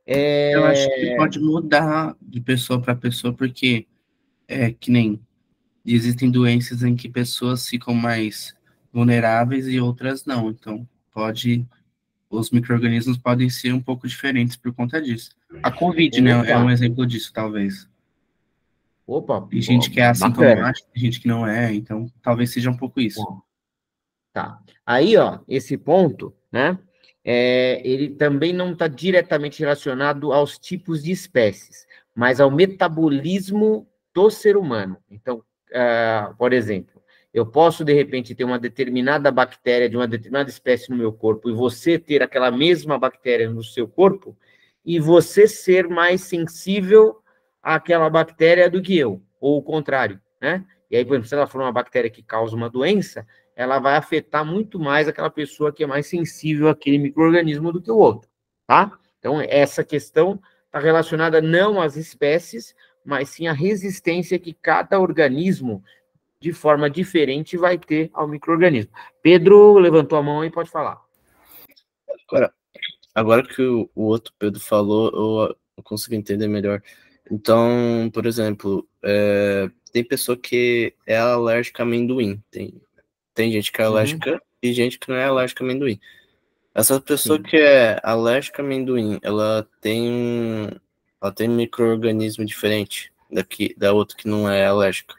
Eu acho que É... pode mudar de pessoa para pessoa, porque é que nem existem doenças em que pessoas ficam mais vulneráveis e outras não. Então, os micro-organismos podem ser um pouco diferentes por conta disso. A Covid, né, é Opa, um exemplo disso, talvez. opa, Tem gente que é assim como eu bacana. acho, tem gente que não é, então talvez seja um pouco isso. Bom, tá. Aí, ó, esse ponto, né? Ele também não está diretamente relacionado aos tipos de espécies, mas ao metabolismo do ser humano. Então, por exemplo, eu posso, de repente, ter uma determinada bactéria de uma determinada espécie no meu corpo e você ter aquela mesma bactéria no seu corpo e você ser mais sensível àquela bactéria do que eu, ou o contrário, né? E aí, por exemplo, se ela for uma bactéria que causa uma doença, ela vai afetar muito mais aquela pessoa que é mais sensível àquele micro-organismo do que o outro, tá? Então, essa questão está relacionada não às espécies, mas sim à resistência que cada organismo, de forma diferente, vai ter ao micro-organismo. Pedro levantou a mão e pode falar. Agora que o outro Pedro falou, eu consigo entender melhor. Então, por exemplo, tem pessoa que é alérgica a amendoim. Tem gente que é alérgica e gente que não é alérgica a amendoim. Essa pessoa Sim. que é alérgica a amendoim, ela tem micro-organismo diferente da outra que não é alérgica.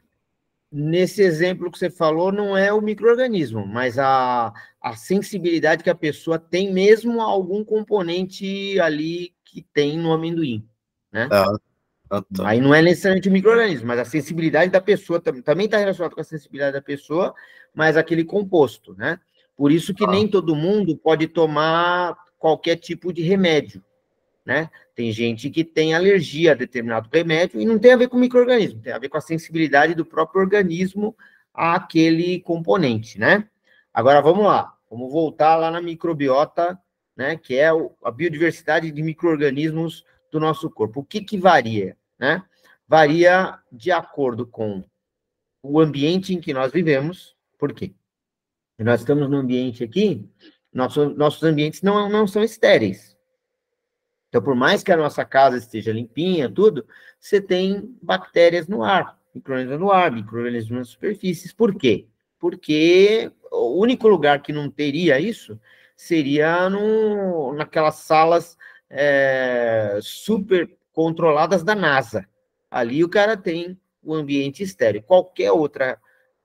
Nesse exemplo que você falou, não é o micro-organismo, mas a sensibilidade que a pessoa tem mesmo a algum componente ali que tem no amendoim, né? Tá. Aí não é necessariamente o micro-organismo, mas a sensibilidade da pessoa também está relacionada com a sensibilidade da pessoa, mas aquele composto, né? Por isso que nem todo mundo pode tomar qualquer tipo de remédio, né? Tem gente que tem alergia a determinado remédio e não tem a ver com o micro-organismo, tem a ver com a sensibilidade do próprio organismo àquele componente, né? Agora vamos lá, vamos voltar lá na microbiota, né? Que é a biodiversidade de micro-organismos do nosso corpo. O que varia, né? Varia de acordo com o ambiente em que nós vivemos. Por quê? Nós estamos num ambiente aqui, nossos ambientes não são estéreis. Então, por mais que a nossa casa esteja limpinha, tudo, você tem bactérias no ar, micro-organismos no ar, micro-organismos nas superfícies. Por quê? Porque o único lugar que não teria isso seria naquelas salas super controladas da NASA. Ali o cara tem o ambiente estéreo. Qualquer outra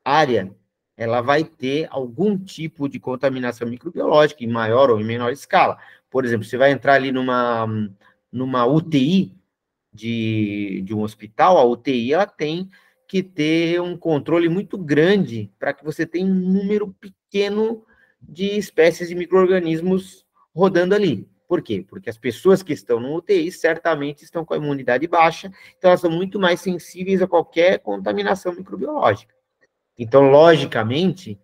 área, ela vai ter algum tipo de contaminação microbiológica, em maior ou em menor escala. Por exemplo, você vai entrar ali numa UTI de um hospital, a UTI ela tem que ter um controle muito grande para que você tenha um número pequeno de espécies de micro-organismos rodando ali. Por quê? Porque as pessoas que estão no UTI certamente estão com a imunidade baixa, então elas são muito mais sensíveis a qualquer contaminação microbiológica. Então, logicamente,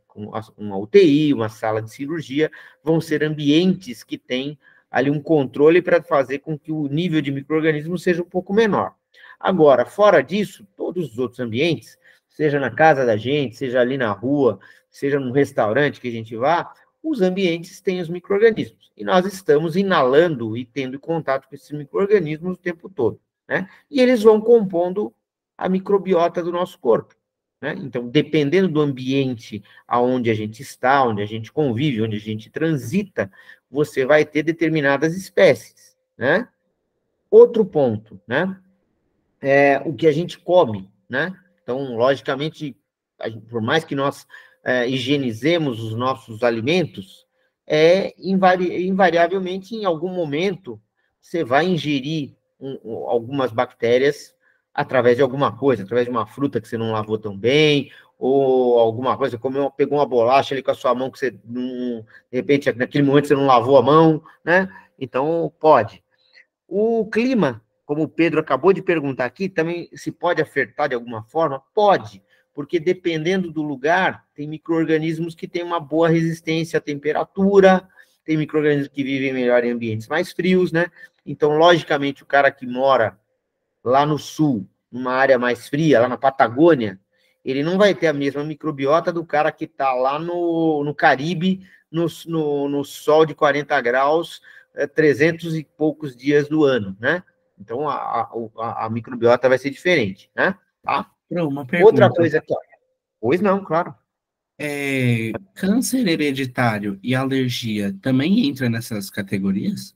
uma UTI, uma sala de cirurgia, vão ser ambientes que têm ali um controle para fazer com que o nível de micro-organismo seja um pouco menor. Agora, fora disso, todos os outros ambientes, seja na casa da gente, seja ali na rua, seja num restaurante que a gente vá, os ambientes têm os micro-organismos. E nós estamos inalando e tendo contato com esses micro-organismos o tempo todo, né? E eles vão compondo a microbiota do nosso corpo, né? Então, dependendo do ambiente aonde a gente está, onde a gente convive, onde a gente transita, você vai ter determinadas espécies, né? Outro ponto, né? É o que a gente come, né? Então, logicamente, por mais que nós higienizemos os nossos alimentos, invariavelmente, em algum momento, você vai ingerir algumas bactérias através de alguma coisa, através de uma fruta que você não lavou tão bem, ou alguma coisa, pegou uma bolacha ali com a sua mão que você, de repente, naquele momento você não lavou a mão, né? Então, pode. O clima, como o Pedro acabou de perguntar aqui, também se pode afetar de alguma forma? Pode, porque dependendo do lugar, tem micro-organismos que têm uma boa resistência à temperatura, tem micro-organismos que vivem melhor em ambientes mais frios, né? Então, logicamente, o cara que mora lá no sul, numa área mais fria, lá na Patagônia, ele não vai ter a mesma microbiota do cara que está lá no Caribe, no sol de 40 graus, 300 e poucos dias do ano, né? Então, a microbiota vai ser diferente, né? Tá? Uma pergunta. Outra coisa aqui, ó. Pois não, claro. Câncer hereditário e alergia também entra nessas categorias?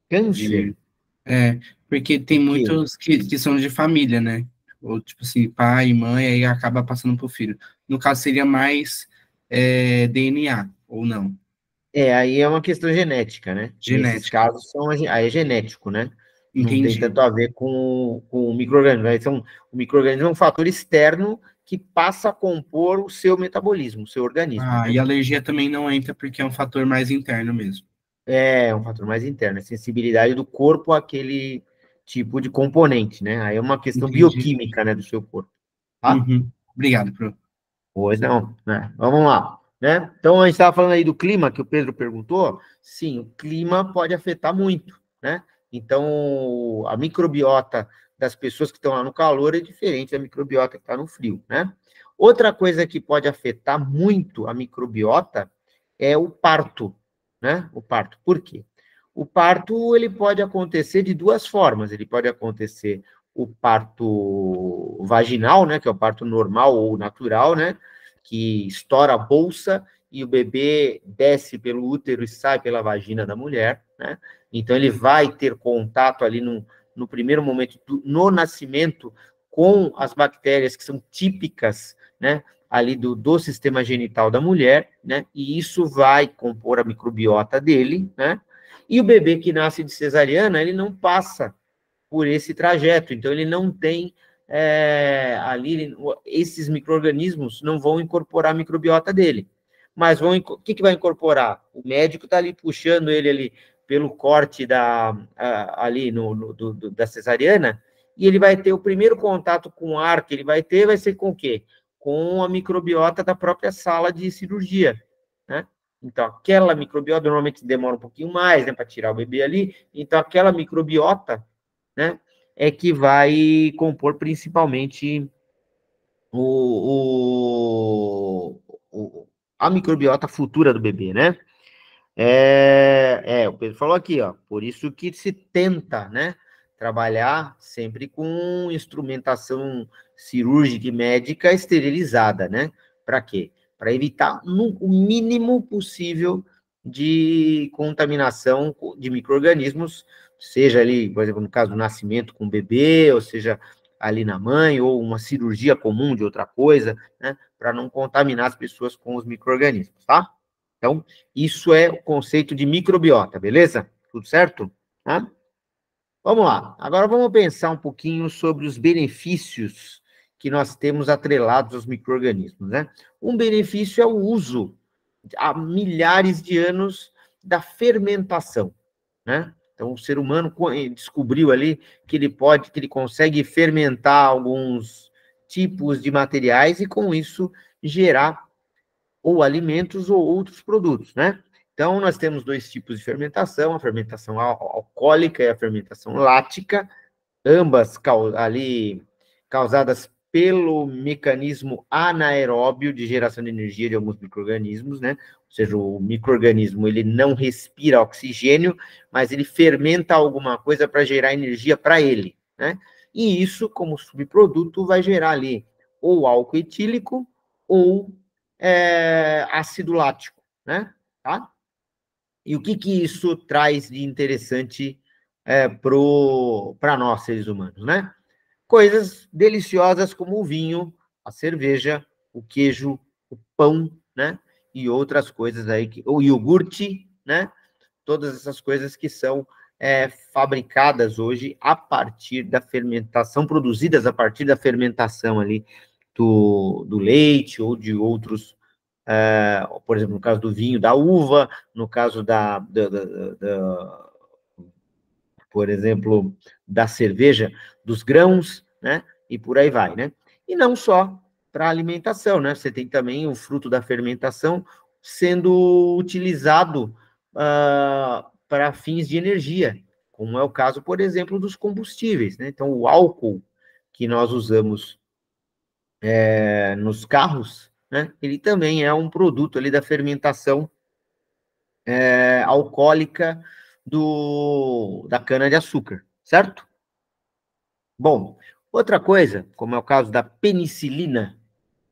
Câncer? Porque tem muitos que são de família, né? Ou, tipo assim, pai e mãe, aí acaba passando pro filho. No caso, seria mais DNA, ou não? Aí é uma questão genética, né? Genética. Nesses casos, aí é genético, né? Entendi. Não tem tanto a ver com o micro-organismo. O micro-organismo é um fator externo que passa a compor o seu metabolismo, o seu organismo. Ah, né? e a alergia também não entra porque é um fator mais interno mesmo. É um fator mais interno, a sensibilidade do corpo àquele tipo de componente, né? Aí é uma questão Entendi. bioquímica, né, do seu corpo. Tá? Uhum. Obrigado, Pro. Pois não, né? Vamos lá. Né? Então, a gente estava falando aí do clima, que o Pedro perguntou. Sim, o clima pode afetar muito, né? Então, a microbiota das pessoas que estão lá no calor é diferente da microbiota que está no frio, né? Outra coisa que pode afetar muito a microbiota é o parto, né? O parto. Por quê? O parto, ele pode acontecer de duas formas. Ele pode acontecer o parto vaginal, né? Que é o parto normal ou natural, né? Que estoura a bolsa e o bebê desce pelo útero e sai pela vagina da mulher, né? Então, ele vai ter contato ali no primeiro momento, no nascimento, com as bactérias que são típicas, né? Ali do sistema genital da mulher, né? E isso vai compor a microbiota dele, né? E o bebê que nasce de cesariana, ele não passa por esse trajeto, então ele não tem ali, esses micro-organismos não vão incorporar a microbiota dele, mas o que vai incorporar? O médico está ali puxando ele ali pelo corte ali da cesariana, e ele vai ter o primeiro contato com o ar que ele vai ter, vai ser com o quê? Com a microbiota da própria sala de cirurgia, né? Então, aquela microbiota normalmente demora um pouquinho mais, né, para tirar o bebê ali, então aquela microbiota, né, é que vai compor principalmente a microbiota futura do bebê, né? O Pedro falou aqui, ó, por isso que se tenta, né, trabalhar sempre com instrumentação cirúrgica e médica esterilizada, né? Para quê? Para evitar o mínimo possível de contaminação de micro-organismos, seja ali, por exemplo, no caso do nascimento com o bebê, ou seja, ali na mãe, ou uma cirurgia comum de outra coisa, né, para não contaminar as pessoas com os micro-organismos, tá? Então, isso é o conceito de microbiota, beleza? Tudo certo? Tá? Vamos lá. Agora vamos pensar um pouquinho sobre os benefícios que nós temos atrelados aos micro-organismos, né? Um benefício é o uso, há milhares de anos, da fermentação, né? Então, o ser humano descobriu ali que ele consegue fermentar alguns tipos de materiais e, com isso, gerar ou alimentos ou outros produtos, né? Então, nós temos dois tipos de fermentação, a fermentação alcoólica e a fermentação lática, ambas ali causadas pelo mecanismo anaeróbio de geração de energia de alguns micro-organismos, né? Ou seja, o micro-organismo, ele não respira oxigênio, mas ele fermenta alguma coisa para gerar energia para ele, né? E isso, como subproduto, vai gerar ali ou álcool etílico ou ácido lático, né? Tá? E o que isso traz de interessante para nós, seres humanos, né? Coisas deliciosas como o vinho, a cerveja, o queijo, o pão, né? E outras coisas aí, o iogurte, né? Todas essas coisas que são fabricadas hoje a partir da fermentação, produzidas a partir da fermentação ali do leite ou de outros, por exemplo, no caso do vinho, da uva, no caso por exemplo, da cerveja, dos grãos, né? E por aí vai, né? E não só para alimentação, né? Você tem também o fruto da fermentação sendo utilizado para fins de energia, como é o caso, por exemplo, dos combustíveis, né? Então, o álcool que nós usamos nos carros, né? Ele também é um produto ali da fermentação alcoólica da cana-de-açúcar, certo? Bom, outra coisa, como é o caso da penicilina,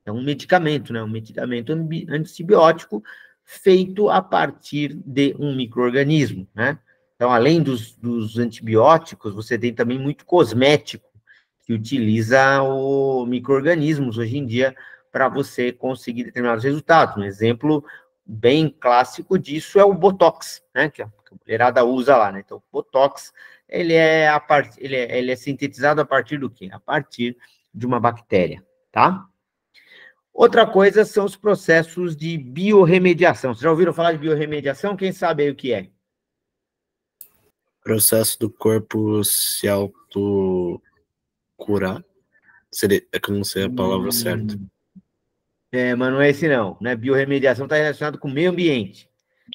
é um medicamento, né? Um medicamento antibiótico feito a partir de um micro-organismo, né? Então, além dos antibióticos, você tem também muito cosmético que utiliza micro-organismos hoje em dia para você conseguir determinados resultados. Um exemplo bem clássico disso é o Botox, né? Que a mulherada usa lá, né? Então, o Botox, ele é sintetizado a partir do quê? A partir de uma bactéria, tá? Outra coisa são os processos de biorremediação. Vocês já ouviram falar de biorremediação? Quem sabe aí o que é? Processo do corpo se autocurar. É que eu não sei a palavra certa. Mas não é esse não, né? Biorremediação está relacionado com o meio ambiente.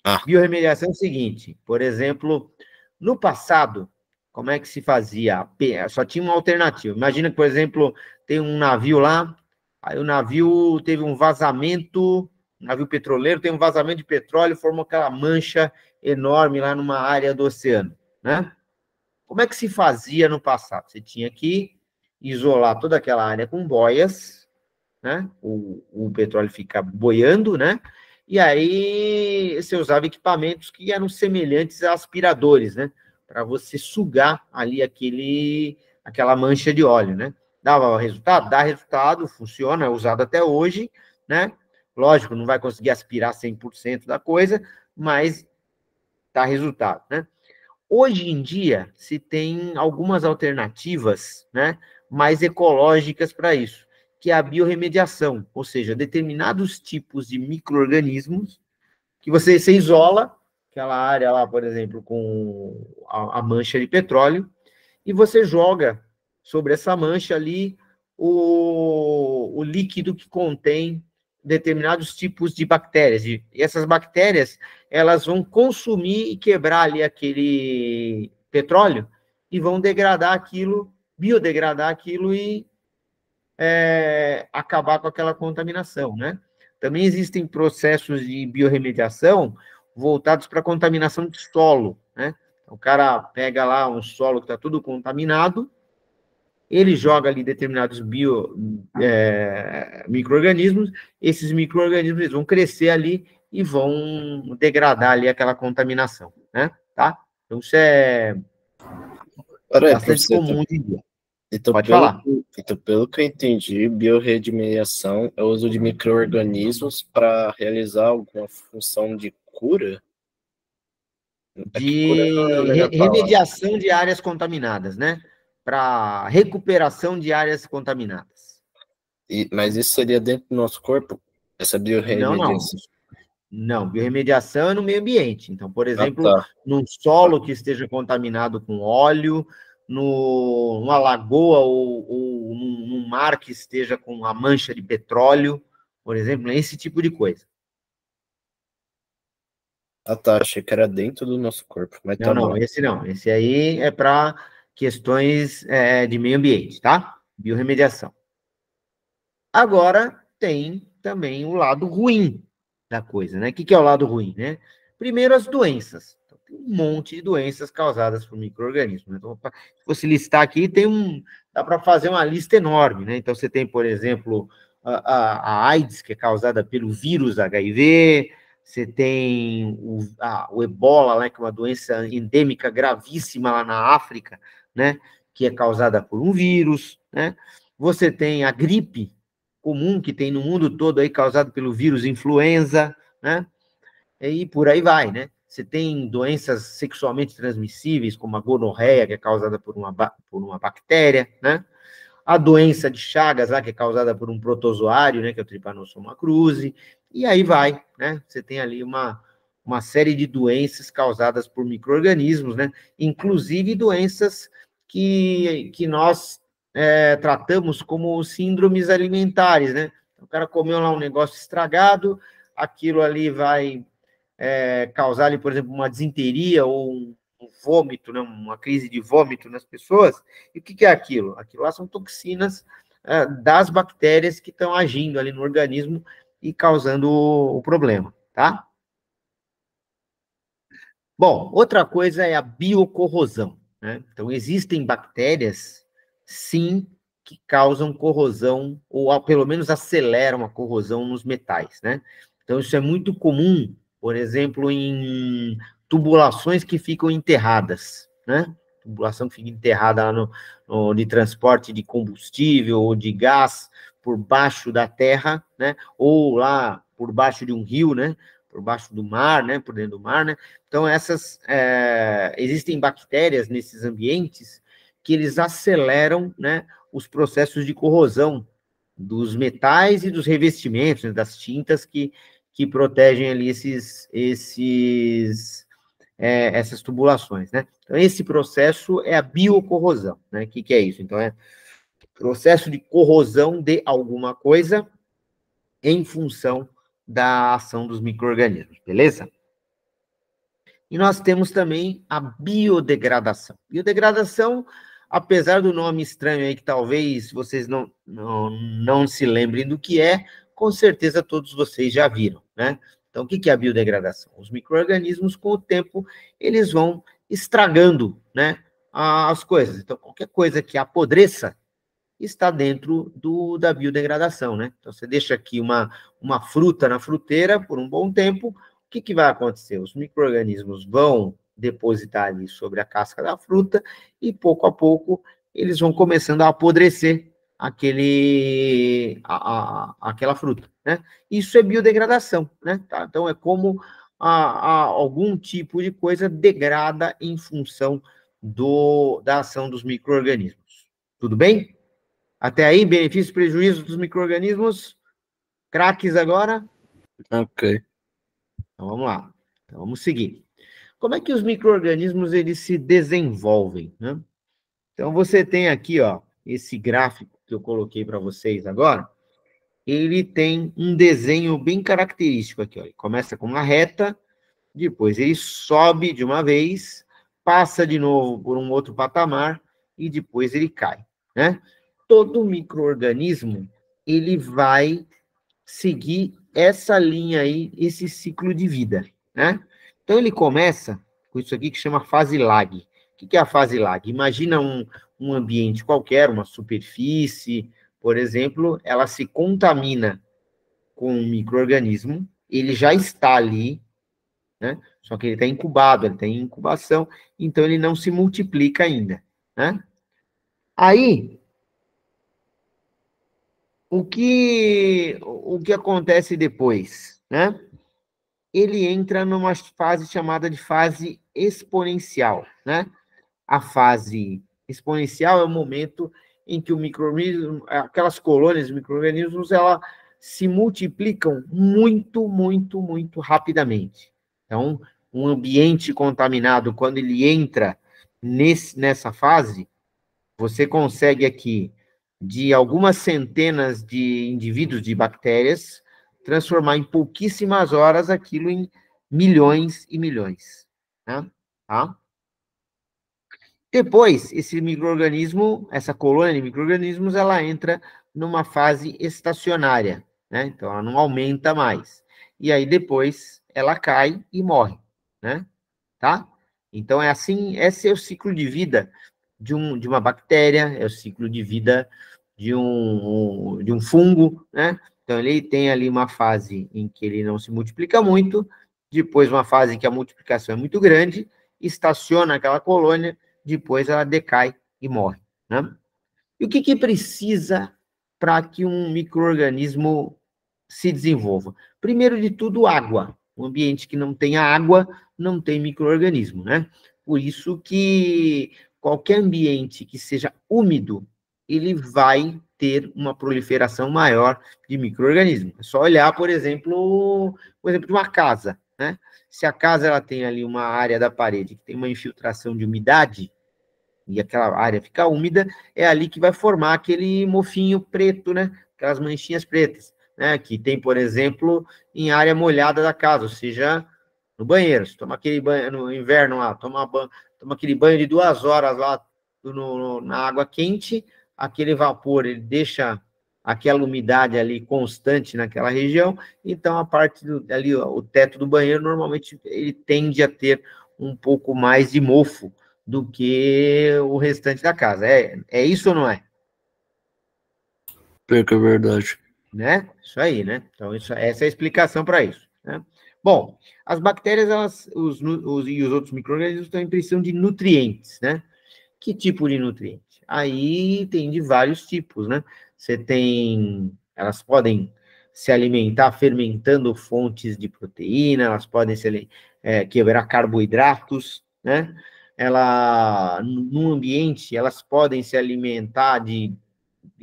Ah. Biorremediação é o seguinte, por exemplo, no passado, como é que se fazia? Só tinha uma alternativa. Imagina que, por exemplo, tem um navio lá, aí o navio teve um vazamento, navio petroleiro tem um vazamento de petróleo, formou aquela mancha enorme lá numa área do oceano, né? Como é que se fazia no passado? Você tinha que isolar toda aquela área com boias, né? O petróleo fica boiando, né? E aí você usava equipamentos que eram semelhantes a aspiradores, né? Para você sugar ali aquela mancha de óleo, né? Dava resultado? Dá resultado, funciona, é usado até hoje, né? Lógico, não vai conseguir aspirar 100% da coisa, mas dá resultado, né? Hoje em dia, se tem algumas alternativas, né, mais ecológicas para isso, que é a biorremediação, ou seja, determinados tipos de micro-organismos que você isola, aquela área lá, por exemplo, com a mancha de petróleo, e você joga sobre essa mancha ali o líquido que contém determinados tipos de bactérias. E essas bactérias, elas vão consumir e quebrar ali aquele petróleo e vão degradar aquilo, biodegradar aquilo e acabar com aquela contaminação, né? Também existem processos de biorremediação voltados para a contaminação de solo, né? O cara pega lá um solo que está tudo contaminado, ele joga ali determinados micro-organismos, esses micro-organismos vão crescer ali e vão degradar ali aquela contaminação, né? Tá? Então, isso é Peraí, Bastante professor. comum hoje em dia. Então, Pode falar. pelo que eu entendi, biorremediação é o uso de micro-organismos para realizar alguma função de cura? É que cura não é a De melhor palavra. remediação de áreas contaminadas, né? Para recuperação de áreas contaminadas. Mas isso seria dentro do nosso corpo? Essa Não, não. biorremediação? Não, biorremediação é no meio ambiente. Então, por Ah, exemplo, tá. num solo que esteja contaminado com óleo, numa lagoa ou num mar que esteja com uma mancha de petróleo, por exemplo, esse tipo de coisa. Ah, tá. Achei que era dentro do nosso corpo, mas Não, tá bom. não, esse não. Esse aí é para questões de meio ambiente, tá? Biorremediação. Agora, tem também o lado ruim da coisa, né? O que é o lado ruim, né? Primeiro, as doenças. Então, tem um monte de doenças causadas por micro-organismos, né? Então, se você listar aqui, dá para fazer uma lista enorme, né? Então, você tem, por exemplo, a AIDS, que é causada pelo vírus HIV, você tem o ebola, né, que é uma doença endêmica gravíssima lá na África, né? Que é causada por um vírus, né? Você tem a gripe comum que tem no mundo todo aí, causado pelo vírus influenza, né? E por aí vai, né? Você tem doenças sexualmente transmissíveis, como a gonorreia, que é causada por uma bactéria, né? A doença de Chagas, lá, que é causada por um protozoário, né? Que é o Trypanosoma cruzi, e aí vai, né? Você tem ali uma série de doenças causadas por micro-organismos, né? Inclusive doenças que nós tratamos como síndromes alimentares, né? O cara comeu lá um negócio estragado, aquilo ali vai causar ali, por exemplo, uma disenteria ou um vômito, né? Uma crise de vômito nas pessoas. E o que é aquilo? Aquilo lá são toxinas das bactérias que estão agindo ali no organismo e causando o problema, tá? Bom, outra coisa é a biocorrosão, né? Então, existem bactérias, sim, que causam corrosão, ou pelo menos aceleram a corrosão nos metais, né? Então, isso é muito comum, por exemplo, em tubulações que ficam enterradas, né? Tubulação que fica enterrada lá de transporte de combustível ou de gás por baixo da terra, né? Ou lá por baixo de um rio, né? Por baixo do mar, né? Por dentro do mar, né? Então, existem bactérias nesses ambientes que eles aceleram, né, os processos de corrosão dos metais e dos revestimentos, né, das tintas que protegem ali essas tubulações, né? Então, esse processo é a biocorrosão, né? O que é isso? Então, é processo de corrosão de alguma coisa em função da ação dos micro-organismos, beleza? E nós temos também a biodegradação. Biodegradação, apesar do nome estranho aí, que talvez vocês não se lembrem do que é, com certeza todos vocês já viram, né? Então, o que é a biodegradação? Os micro-organismos, com o tempo, eles vão estragando, né, as coisas. Então, qualquer coisa que apodreça está dentro da biodegradação, né? Então, você deixa aqui uma fruta na fruteira por um bom tempo, o que vai acontecer? Os micro-organismos vão depositar ali sobre a casca da fruta e, pouco a pouco, eles vão começando a apodrecer aquela fruta, né? Isso é biodegradação, né? Tá? Então, é como algum tipo de coisa degrada em função da ação dos micro-organismos. Tudo bem? Até aí, benefícios e prejuízos dos micro-organismos. Craques agora? Ok. Então, vamos lá. Então, vamos seguir. Como é que os micro-organismos eles se desenvolvem, né? Então, você tem aqui, ó, esse gráfico que eu coloquei para vocês agora. Ele tem um desenho bem característico aqui, ó. Ele começa com uma reta, depois ele sobe de uma vez, passa de novo por um outro patamar e depois ele cai, né? Todo micro-organismo, ele vai seguir essa linha aí, esse ciclo de vida, né? Então, ele começa com isso aqui que chama fase lag. O que é a fase lag? Imagina um ambiente qualquer, uma superfície, por exemplo, ela se contamina com um micro-organismo, ele já está ali, né? Só que ele está incubado, ele tem incubação, então ele não se multiplica ainda, né? Aí, o que acontece depois, né? Ele entra numa fase chamada de fase exponencial, né? A fase exponencial é o momento em que o microorganismo, aquelas colônias de micro-organismos, ela se multiplicam muito, muito, muito rapidamente. Então, um ambiente contaminado, quando ele entra nessa fase, você consegue aqui, de algumas centenas de indivíduos de bactérias, transformar em pouquíssimas horas aquilo em milhões e milhões, né? Tá? Depois, esse micro-organismo, essa colônia de micro-organismos, ela entra numa fase estacionária, né? Então, ela não aumenta mais. E aí, depois, ela cai e morre, né? Tá? Então, é assim, esse é o ciclo de vida de uma bactéria, é o ciclo de vida de um fungo, né? Então, ele tem ali uma fase em que ele não se multiplica muito, depois uma fase em que a multiplicação é muito grande, estaciona aquela colônia, depois ela decai e morre, né? E o que precisa para que um micro-organismo se desenvolva? Primeiro de tudo, água. Um ambiente que não tenha água, não tem micro-organismo, né? Por isso que qualquer ambiente que seja úmido, ele vai ter uma proliferação maior de micro-organismos. É só olhar, por exemplo, de uma casa, né? Se a casa ela tem ali uma área da parede que tem uma infiltração de umidade, e aquela área fica úmida, é ali que vai formar aquele mofinho preto, né? Aquelas manchinhas pretas, né? Que tem, por exemplo, em área molhada da casa, ou seja, no banheiro. Se toma aquele banho no inverno lá, toma aquele banho de 2 horas lá na água quente, aquele vapor, ele deixa aquela umidade ali constante naquela região, então a parte ali, ó, o teto do banheiro, normalmente ele tende a ter um pouco mais de mofo do que o restante da casa. É isso ou não é? Pior que é verdade. Né? Isso aí, né? Então, essa é a explicação para isso, né? Bom, as bactérias, e os outros micro-organismos estão em precisão de nutrientes, né? Que tipo de nutriente? Aí tem de vários tipos, né? Elas podem se alimentar fermentando fontes de proteína, elas podem quebrar carboidratos, né? No ambiente, elas podem se alimentar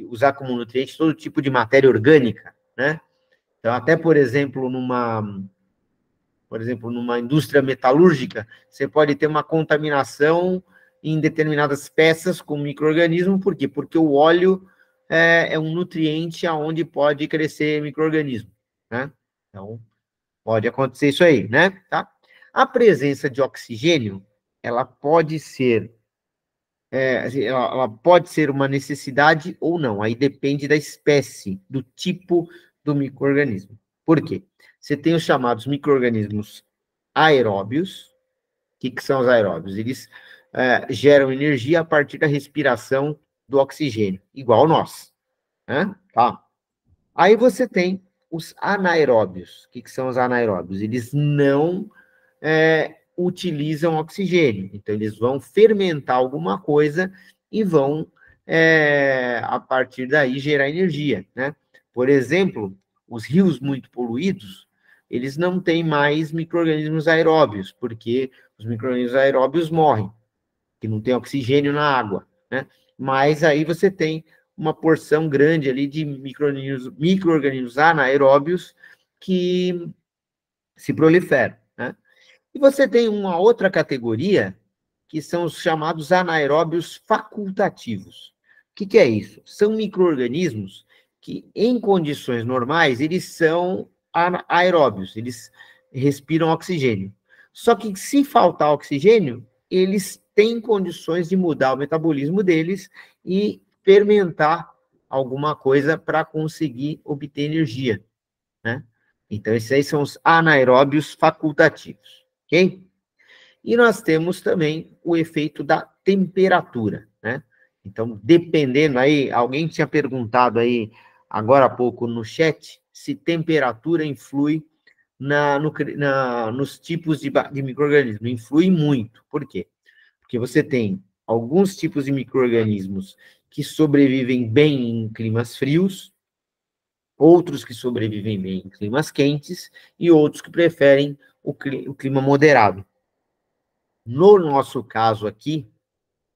usar como nutriente todo tipo de matéria orgânica, né? Então, até, por exemplo, numa indústria metalúrgica, você pode ter uma contaminação em determinadas peças com micro-organismo, por quê? Porque o óleo é um nutriente aonde pode crescer micro-organismo, né? Então, pode acontecer isso aí, né? Tá? A presença de oxigênio, ela pode ser ela pode ser uma necessidade ou não, aí depende da espécie, do tipo do micro-organismo. Por quê? Você tem os chamados micro-organismos aeróbios. O que são os aeróbios? Eles geram energia a partir da respiração do oxigênio, igual nós, né? Tá? Aí você tem os anaeróbios. O que são os anaeróbios? Eles não utilizam oxigênio. Então, eles vão fermentar alguma coisa e vão, a partir daí, gerar energia, né? Por exemplo, os rios muito poluídos, eles não têm mais micro-organismos aeróbios, porque os micro-organismos aeróbios morrem, que não tem oxigênio na água, né? Mas aí você tem uma porção grande ali de micro-organismos anaeróbios que se proliferam, né? E você tem uma outra categoria, que são os chamados anaeróbios facultativos. O que é isso? São micro-organismos que, em condições normais, eles são aeróbios, eles respiram oxigênio. Só que, se faltar oxigênio, eles têm condições de mudar o metabolismo deles e fermentar alguma coisa para conseguir obter energia, né? Então, esses aí são os anaeróbios facultativos, ok? E nós temos também o efeito da temperatura, né? Então, dependendo aí, alguém tinha perguntado aí agora há pouco no chat se temperatura influi nos tipos de micro-organismo. Influi muito. Por quê? Porque você tem alguns tipos de micro-organismos que sobrevivem bem em climas frios, outros que sobrevivem bem em climas quentes e outros que preferem o clima moderado. No nosso caso aqui,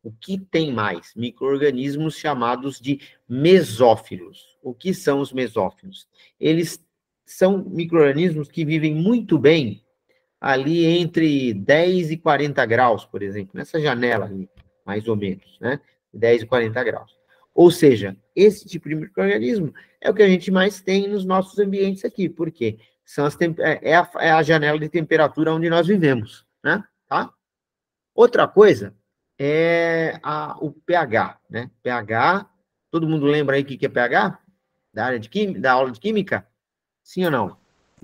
o que tem mais? Micro-organismos chamados de mesófilos. O que são os mesófilos? Eles são micro-organismos que vivem muito bem ali entre 10 e 40 graus, por exemplo, nessa janela ali, mais ou menos, né? 10 e 40 graus. Ou seja, esse tipo de micro-organismo é o que a gente mais tem nos nossos ambientes aqui, porque são é a janela de temperatura onde nós vivemos, né? Tá? Outra coisa é o pH, né? pH, todo mundo lembra aí o que é pH? Da área de química, da aula de química? Sim ou não?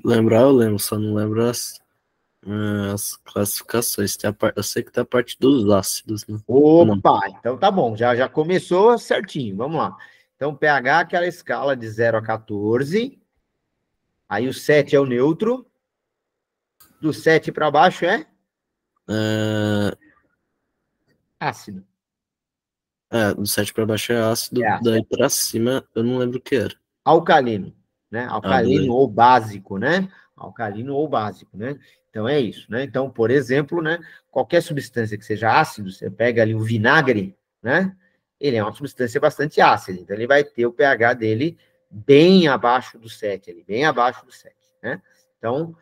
Lembrar, eu lembro, só não lembro as classificações. Eu sei que tem a parte dos ácidos, né? Opa, então tá bom, já começou certinho, vamos lá. Então, pH é aquela escala de 0 a 14, aí o 7 é o neutro, do 7 para baixo é ácido. Do 7 para baixo é ácido, É. daí para cima eu não lembro o que era. Alcalino, né? Alcalino beleza. ou básico, né? Alcalino ou básico, né? Então é isso, né? Então, por exemplo, né? Qualquer substância que seja ácido, você pega ali o vinagre, né? Ele é uma substância bastante ácida, então ele vai ter o pH dele bem abaixo do 7, ali, bem abaixo do 7, né? Então,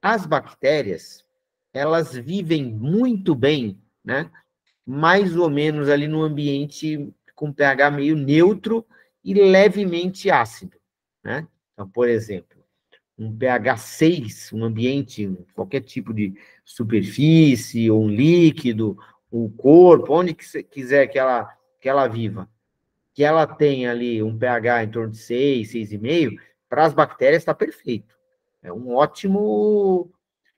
as bactérias, elas vivem muito bem, né? Mais ou menos ali no ambiente com pH meio neutro e levemente ácido, né? Então, por exemplo, um pH 6, um ambiente, qualquer tipo de superfície, ou um líquido, um corpo, onde que você quiser que ela viva, que ela tenha ali um pH em torno de 6, 6,5, para as bactérias está perfeito. É um ótimo,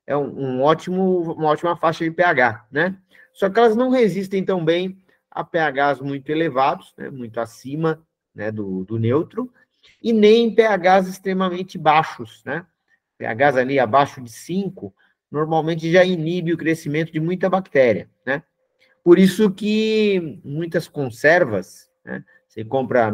uma ótima faixa de pH, né? Só que elas não resistem tão bem a pHs muito elevados, né, muito acima, né, do neutro, e nem em pHs extremamente baixos, né? pHs ali abaixo de 5, normalmente já inibe o crescimento de muita bactéria, né? Por isso que muitas conservas, né, você compra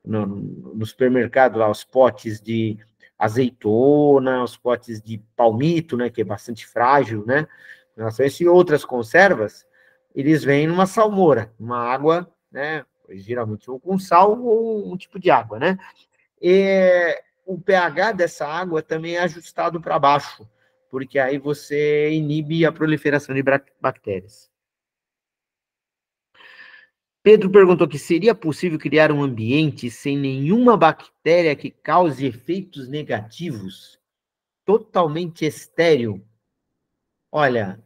no supermercado lá os potes de azeitona, os potes de palmito, né, que é bastante frágil, né? Em relação a isso e outras conservas, eles vêm numa salmoura, uma água, né? Geralmente ou com sal ou um tipo de água, né? E o pH dessa água também é ajustado para baixo, porque aí você inibe a proliferação de bactérias. Pedro perguntou que seria possível criar um ambiente sem nenhuma bactéria que cause efeitos negativos, totalmente estéril. Olha,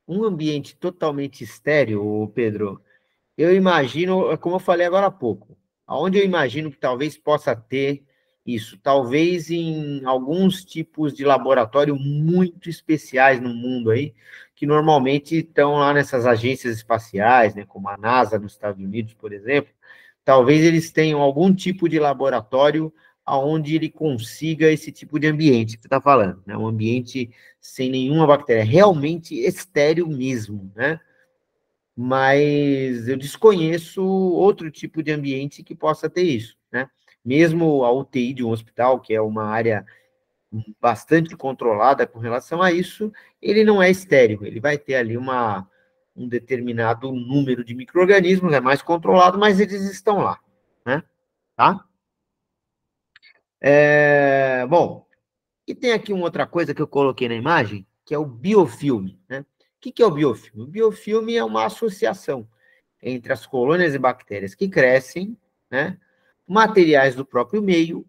um ambiente totalmente estéril, Pedro, eu imagino, como eu falei agora há pouco, aonde eu imagino que talvez possa ter isso, talvez em alguns tipos de laboratório muito especiais no mundo aí, que normalmente estão lá nessas agências espaciais, né, como a NASA nos Estados Unidos, por exemplo, talvez eles tenham algum tipo de laboratório aonde ele consiga esse tipo de ambiente que você está falando, né, um ambiente sem nenhuma bactéria, realmente estéril mesmo, né? Mas eu desconheço outro tipo de ambiente que possa ter isso, né? Mesmo a UTI de um hospital, que é uma área bastante controlada com relação a isso, ele não é estéril, ele vai ter ali um determinado número de micro-organismos, é mais controlado, mas eles estão lá, né? Tá? Bom, e tem aqui uma outra coisa que eu coloquei na imagem, que é o biofilme, né? O que é o biofilme? O biofilme é uma associação entre as colônias de bactérias que crescem, né, materiais do próprio meio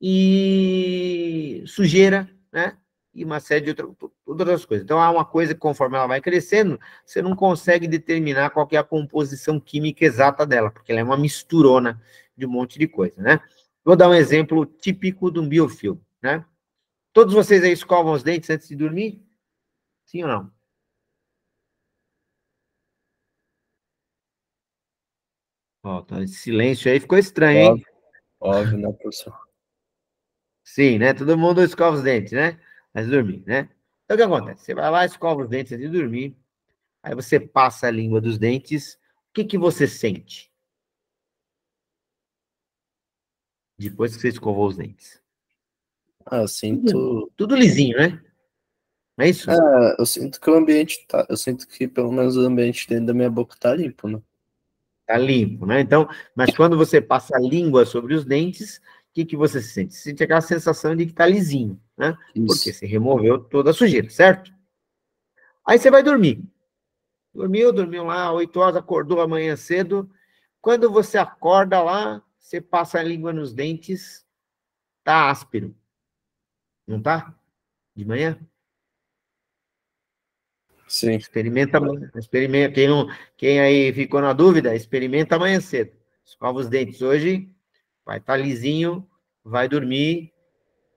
e sujeira, né, e uma série de outras coisas. Então, há uma coisa que, conforme ela vai crescendo, você não consegue determinar qual é a composição química exata dela, porque ela é uma misturona de um monte de coisa, né? Vou dar um exemplo típico de um biofilme, né? Todos vocês aí escovam os dentes antes de dormir? Sim ou não? Ó, tá, esse silêncio aí ficou estranho, hein? Óbvio, né, professor? Sim, né? Todo mundo escova os dentes, né? Antes de dormir, né? Então, o que acontece? Você vai lá, escova os dentes antes de dormir. Aí você passa a língua dos dentes, o que que você sente? Depois que você escovou os dentes. Eu sinto. Tudo lisinho, né? Não é isso? Eu sinto que o ambiente tá. Eu sinto que pelo menos o ambiente dentro da minha boca tá limpo, né? Tá limpo, né? Então, mas quando você passa a língua sobre os dentes, o que que você sente? Você sente aquela sensação de que tá lisinho, né? Porque Isso. você removeu toda a sujeira, certo? Aí você vai dormir. Dormiu lá, 8 horas, acordou amanhã cedo. Quando você acorda lá, você passa a língua nos dentes, tá áspero. Não tá? De manhã? Sim. Experimenta amanhã. Experimenta. Quem aí ficou na dúvida, experimenta amanhã cedo. Escova os dentes hoje, vai estar lisinho, vai dormir.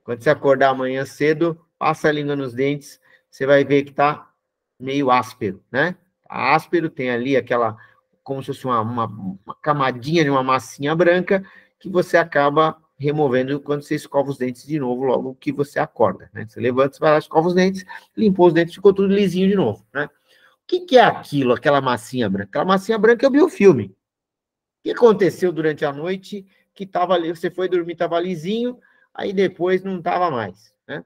Quando você acordar amanhã cedo, passa a língua nos dentes, você vai ver que tá meio áspero, né? Tá áspero, tem ali aquela, como se fosse uma camadinha de uma massinha branca, que você acaba removendo quando você escova os dentes de novo, logo que você acorda, né? Você levanta, você vai lá, escova os dentes, limpou os dentes, ficou tudo lisinho de novo, né? O que que é aquilo, aquela massinha branca? Aquela massinha branca é o biofilme. O que aconteceu durante a noite que tava ali, você foi dormir, estava lisinho, aí depois não estava mais, né? O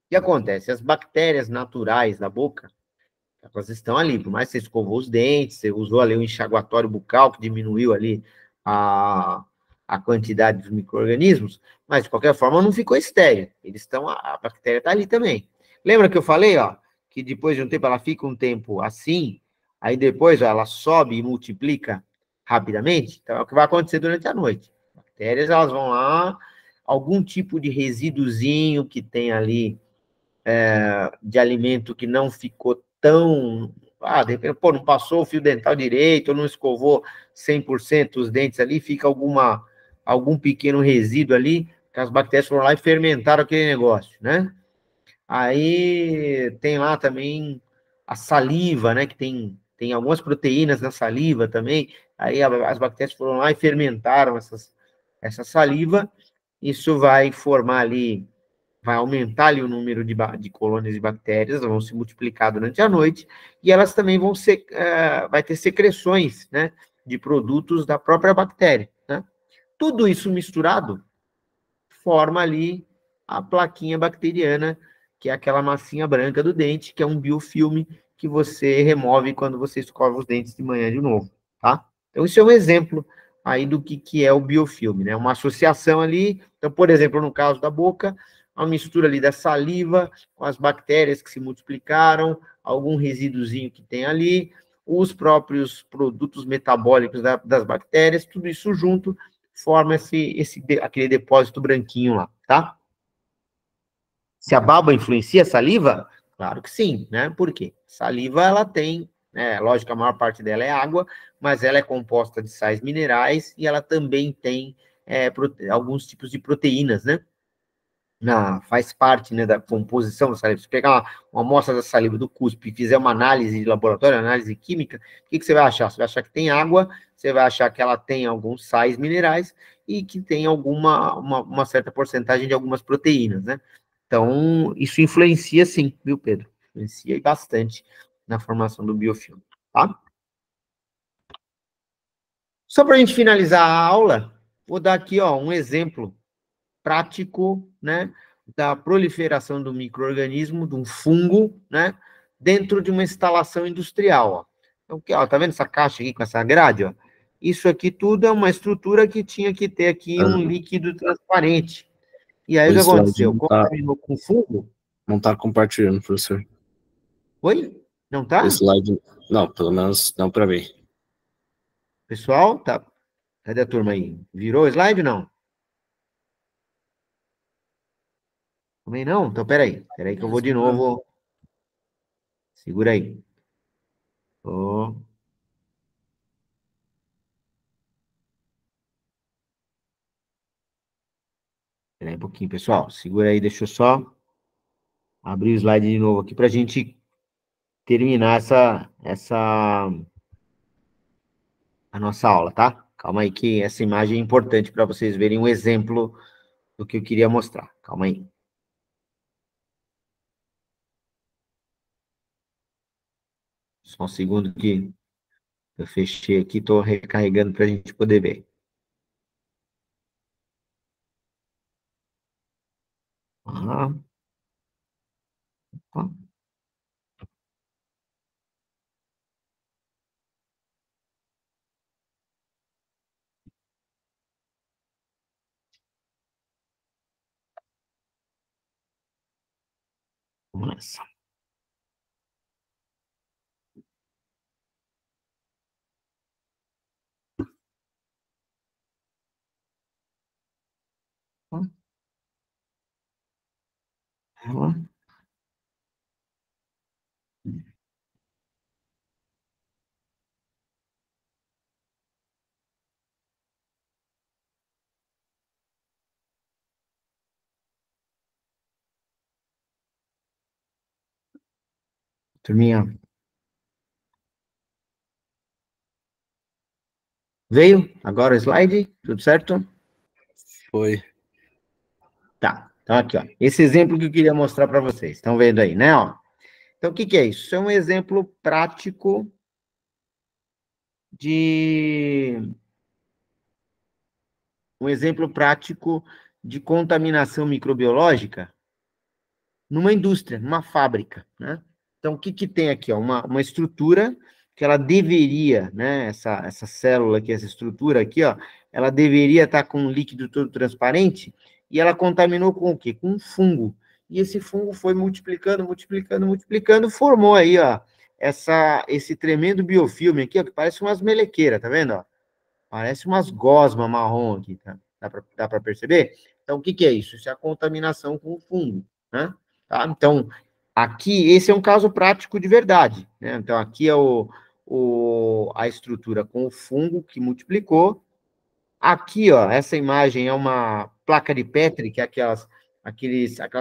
que acontece? As bactérias naturais da boca, elas estão ali, por mais que você escovou os dentes, você usou ali um enxaguatório bucal, que diminuiu ali a quantidade dos micro-organismos, mas de qualquer forma não ficou estéril. Eles estão, a bactéria está ali também. Lembra que eu falei, ó, que depois de um tempo ela fica um tempo assim, aí depois ó, ela sobe e multiplica rapidamente? Então é o que vai acontecer durante a noite. As bactérias, elas vão lá, algum tipo de resíduozinho que tem ali de alimento que não ficou tão. De repente, pô, não passou o fio dental direito, ou não escovou 100% os dentes ali, fica algum pequeno resíduo ali, que as bactérias foram lá e fermentaram aquele negócio, né? Aí tem lá também a saliva, né? Que tem algumas proteínas na saliva também. Aí as bactérias foram lá e fermentaram essa saliva. Isso vai formar ali, vai aumentar ali o número de colônias de bactérias, vão se multiplicar durante a noite, e elas também vão ser, vai ter secreções, né, de produtos da própria bactéria, né? Tudo isso misturado forma ali a plaquinha bacteriana, que é aquela massinha branca do dente, que é um biofilme que você remove quando você escova os dentes de manhã de novo, tá? Então, isso é um exemplo aí do que é o biofilme, né? Uma associação ali, então, por exemplo, no caso da boca, uma mistura ali da saliva com as bactérias que se multiplicaram, algum resíduozinho que tem ali, os próprios produtos metabólicos das bactérias, tudo isso junto forma aquele depósito branquinho lá, tá? Se a baba influencia a saliva? Claro que sim, né? Por quê? Saliva, ela tem, né, lógico, a maior parte dela é água, mas ela é composta de sais minerais e ela também tem alguns tipos de proteínas, né? Faz parte, né, da composição da saliva. Se pegar uma amostra da saliva do cuspe e fizer uma análise de laboratório, análise química, o que você vai achar? Você vai achar que tem água, você vai achar que ela tem alguns sais minerais e que tem uma certa porcentagem de algumas proteínas, né? Então, isso influencia sim, viu, Pedro? Influencia bastante na formação do biofilme, tá? Só para a gente finalizar a aula, vou dar aqui, ó, um exemplo prático, né, da proliferação do micro-organismo, de um fungo, né, dentro de uma instalação industrial, ó. Então, ó, tá vendo essa caixa aqui com essa grade, ó? Isso aqui tudo é uma estrutura que tinha que ter aqui um líquido transparente. E aí, o que aconteceu? Contaminou com fungo? Não tá compartilhando, professor. Oi? Não tá? O slide, não, pelo menos não para mim. Pessoal, tá. Cadê a turma aí? Virou o slide ou não? Também não? Então, peraí que eu vou de novo. Segura aí. Oh. Espera aí um pouquinho, pessoal. Segura aí, deixa eu só abrir o slide de novo aqui para a gente terminar a nossa aula, tá? Calma aí que essa imagem é importante para vocês verem um exemplo do que eu queria mostrar. Calma aí. Só um segundo que eu fechei aqui, estou recarregando para a gente poder ver. Ah, tá. Vamos nessa. Vamos. Turminha. Veio? Agora o slide? Tudo certo? Foi. Tá. Então, aqui, ó. Esse exemplo que eu queria mostrar para vocês. Estão vendo aí, né? Ó. Então, o que que é isso? Isso é um exemplo prático de... Um exemplo prático de contaminação microbiológica numa indústria, numa fábrica, né? Então, o que que tem aqui? Ó? Uma estrutura que ela deveria, né? Essa célula aqui, essa estrutura aqui, ó, ela deveria estar com um líquido todo transparente e ela contaminou com o quê? Com um fungo. E esse fungo foi multiplicando, multiplicando, multiplicando, formou aí, ó, esse tremendo biofilme aqui, ó, que parece umas melequeiras, tá vendo, ó? Parece umas gosma marrom aqui, tá? Dá para perceber? Então, o que que é isso? Isso é a contaminação com o fungo, né? Tá? Então, aqui, esse é um caso prático de verdade, né? Então, aqui é a estrutura com o fungo que multiplicou. Aqui, ó, essa imagem é uma placa de Petri, que é aquelas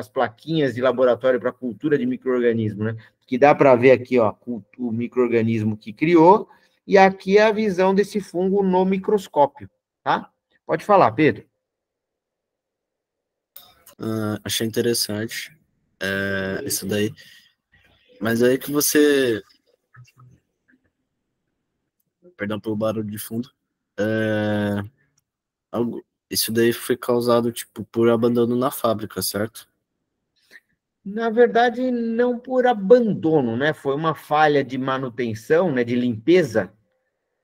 plaquinhas de laboratório para cultura de micro-organismo, né? Que dá para ver aqui, ó, o micro-organismo que criou, e aqui é a visão desse fungo no microscópio, tá? Pode falar, Pedro. Achei interessante isso daí. Mas aí que você... Perdão pelo barulho de fundo. Isso daí foi causado, tipo, por abandono na fábrica, certo? Na verdade, não por abandono, né? Foi uma falha de manutenção, né, de limpeza,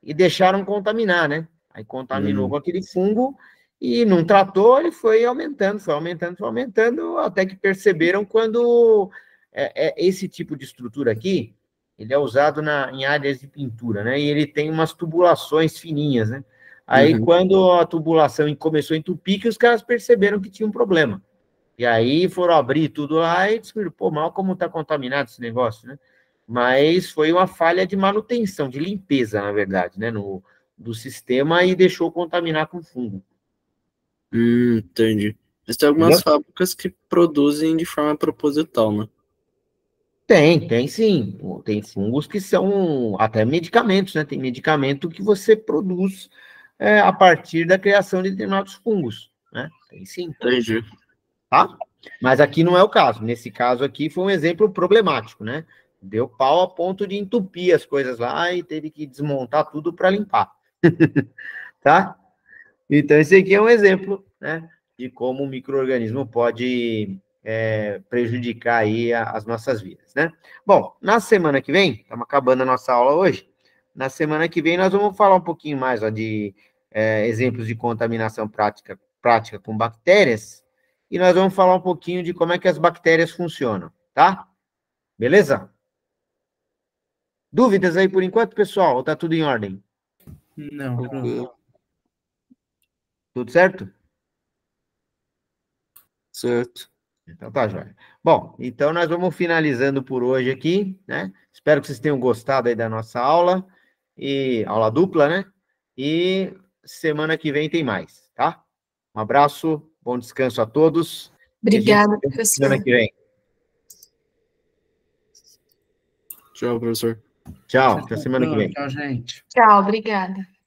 e deixaram contaminar, né? Aí contaminou com aquele fungo e não tratou, ele foi aumentando, foi aumentando, foi aumentando, até que perceberam quando esse tipo de estrutura aqui, ele é usado em áreas de pintura, né? E ele tem umas tubulações fininhas, né? Aí, quando a tubulação começou a entupir, que os caras perceberam que tinha um problema. E aí foram abrir tudo lá e descobriram, pô, mal como está contaminado esse negócio, né? Mas foi uma falha de manutenção, de limpeza, na verdade, né, do sistema e deixou contaminar com fungo. Entendi. Mas tem algumas Entendeu? fábricas que produzem de forma proposital, né? Tem sim. Tem fungos que são até medicamentos, né? Tem medicamento que você produz a partir da criação de determinados fungos, né? Tem sim. Entendi. Tá? Mas aqui não é o caso. Nesse caso aqui foi um exemplo problemático, né? Deu pau a ponto de entupir as coisas lá e teve que desmontar tudo para limpar. Tá? Então, esse aqui é um exemplo, né, de como o micro-organismo pode prejudicar aí as nossas vidas, né? Bom, na semana que vem, estamos acabando a nossa aula hoje, na semana que vem nós vamos falar um pouquinho mais ó, de exemplos de contaminação prática com bactérias, e nós vamos falar um pouquinho de como é que as bactérias funcionam, tá? Beleza? Dúvidas aí por enquanto, pessoal? Ou tá tudo em ordem? Não, pronto. Tudo certo? Certo. Então tá, joia. Bom, então nós vamos finalizando por hoje aqui, né? Espero que vocês tenham gostado aí da nossa aula, e aula dupla, né? E semana que vem tem mais, tá? Um abraço, bom descanso a todos. Obrigada, E a gente se vê professor. semana que vem. Tchau, professor. Tchau, até semana que vem. Tchau, gente. Tchau, obrigada.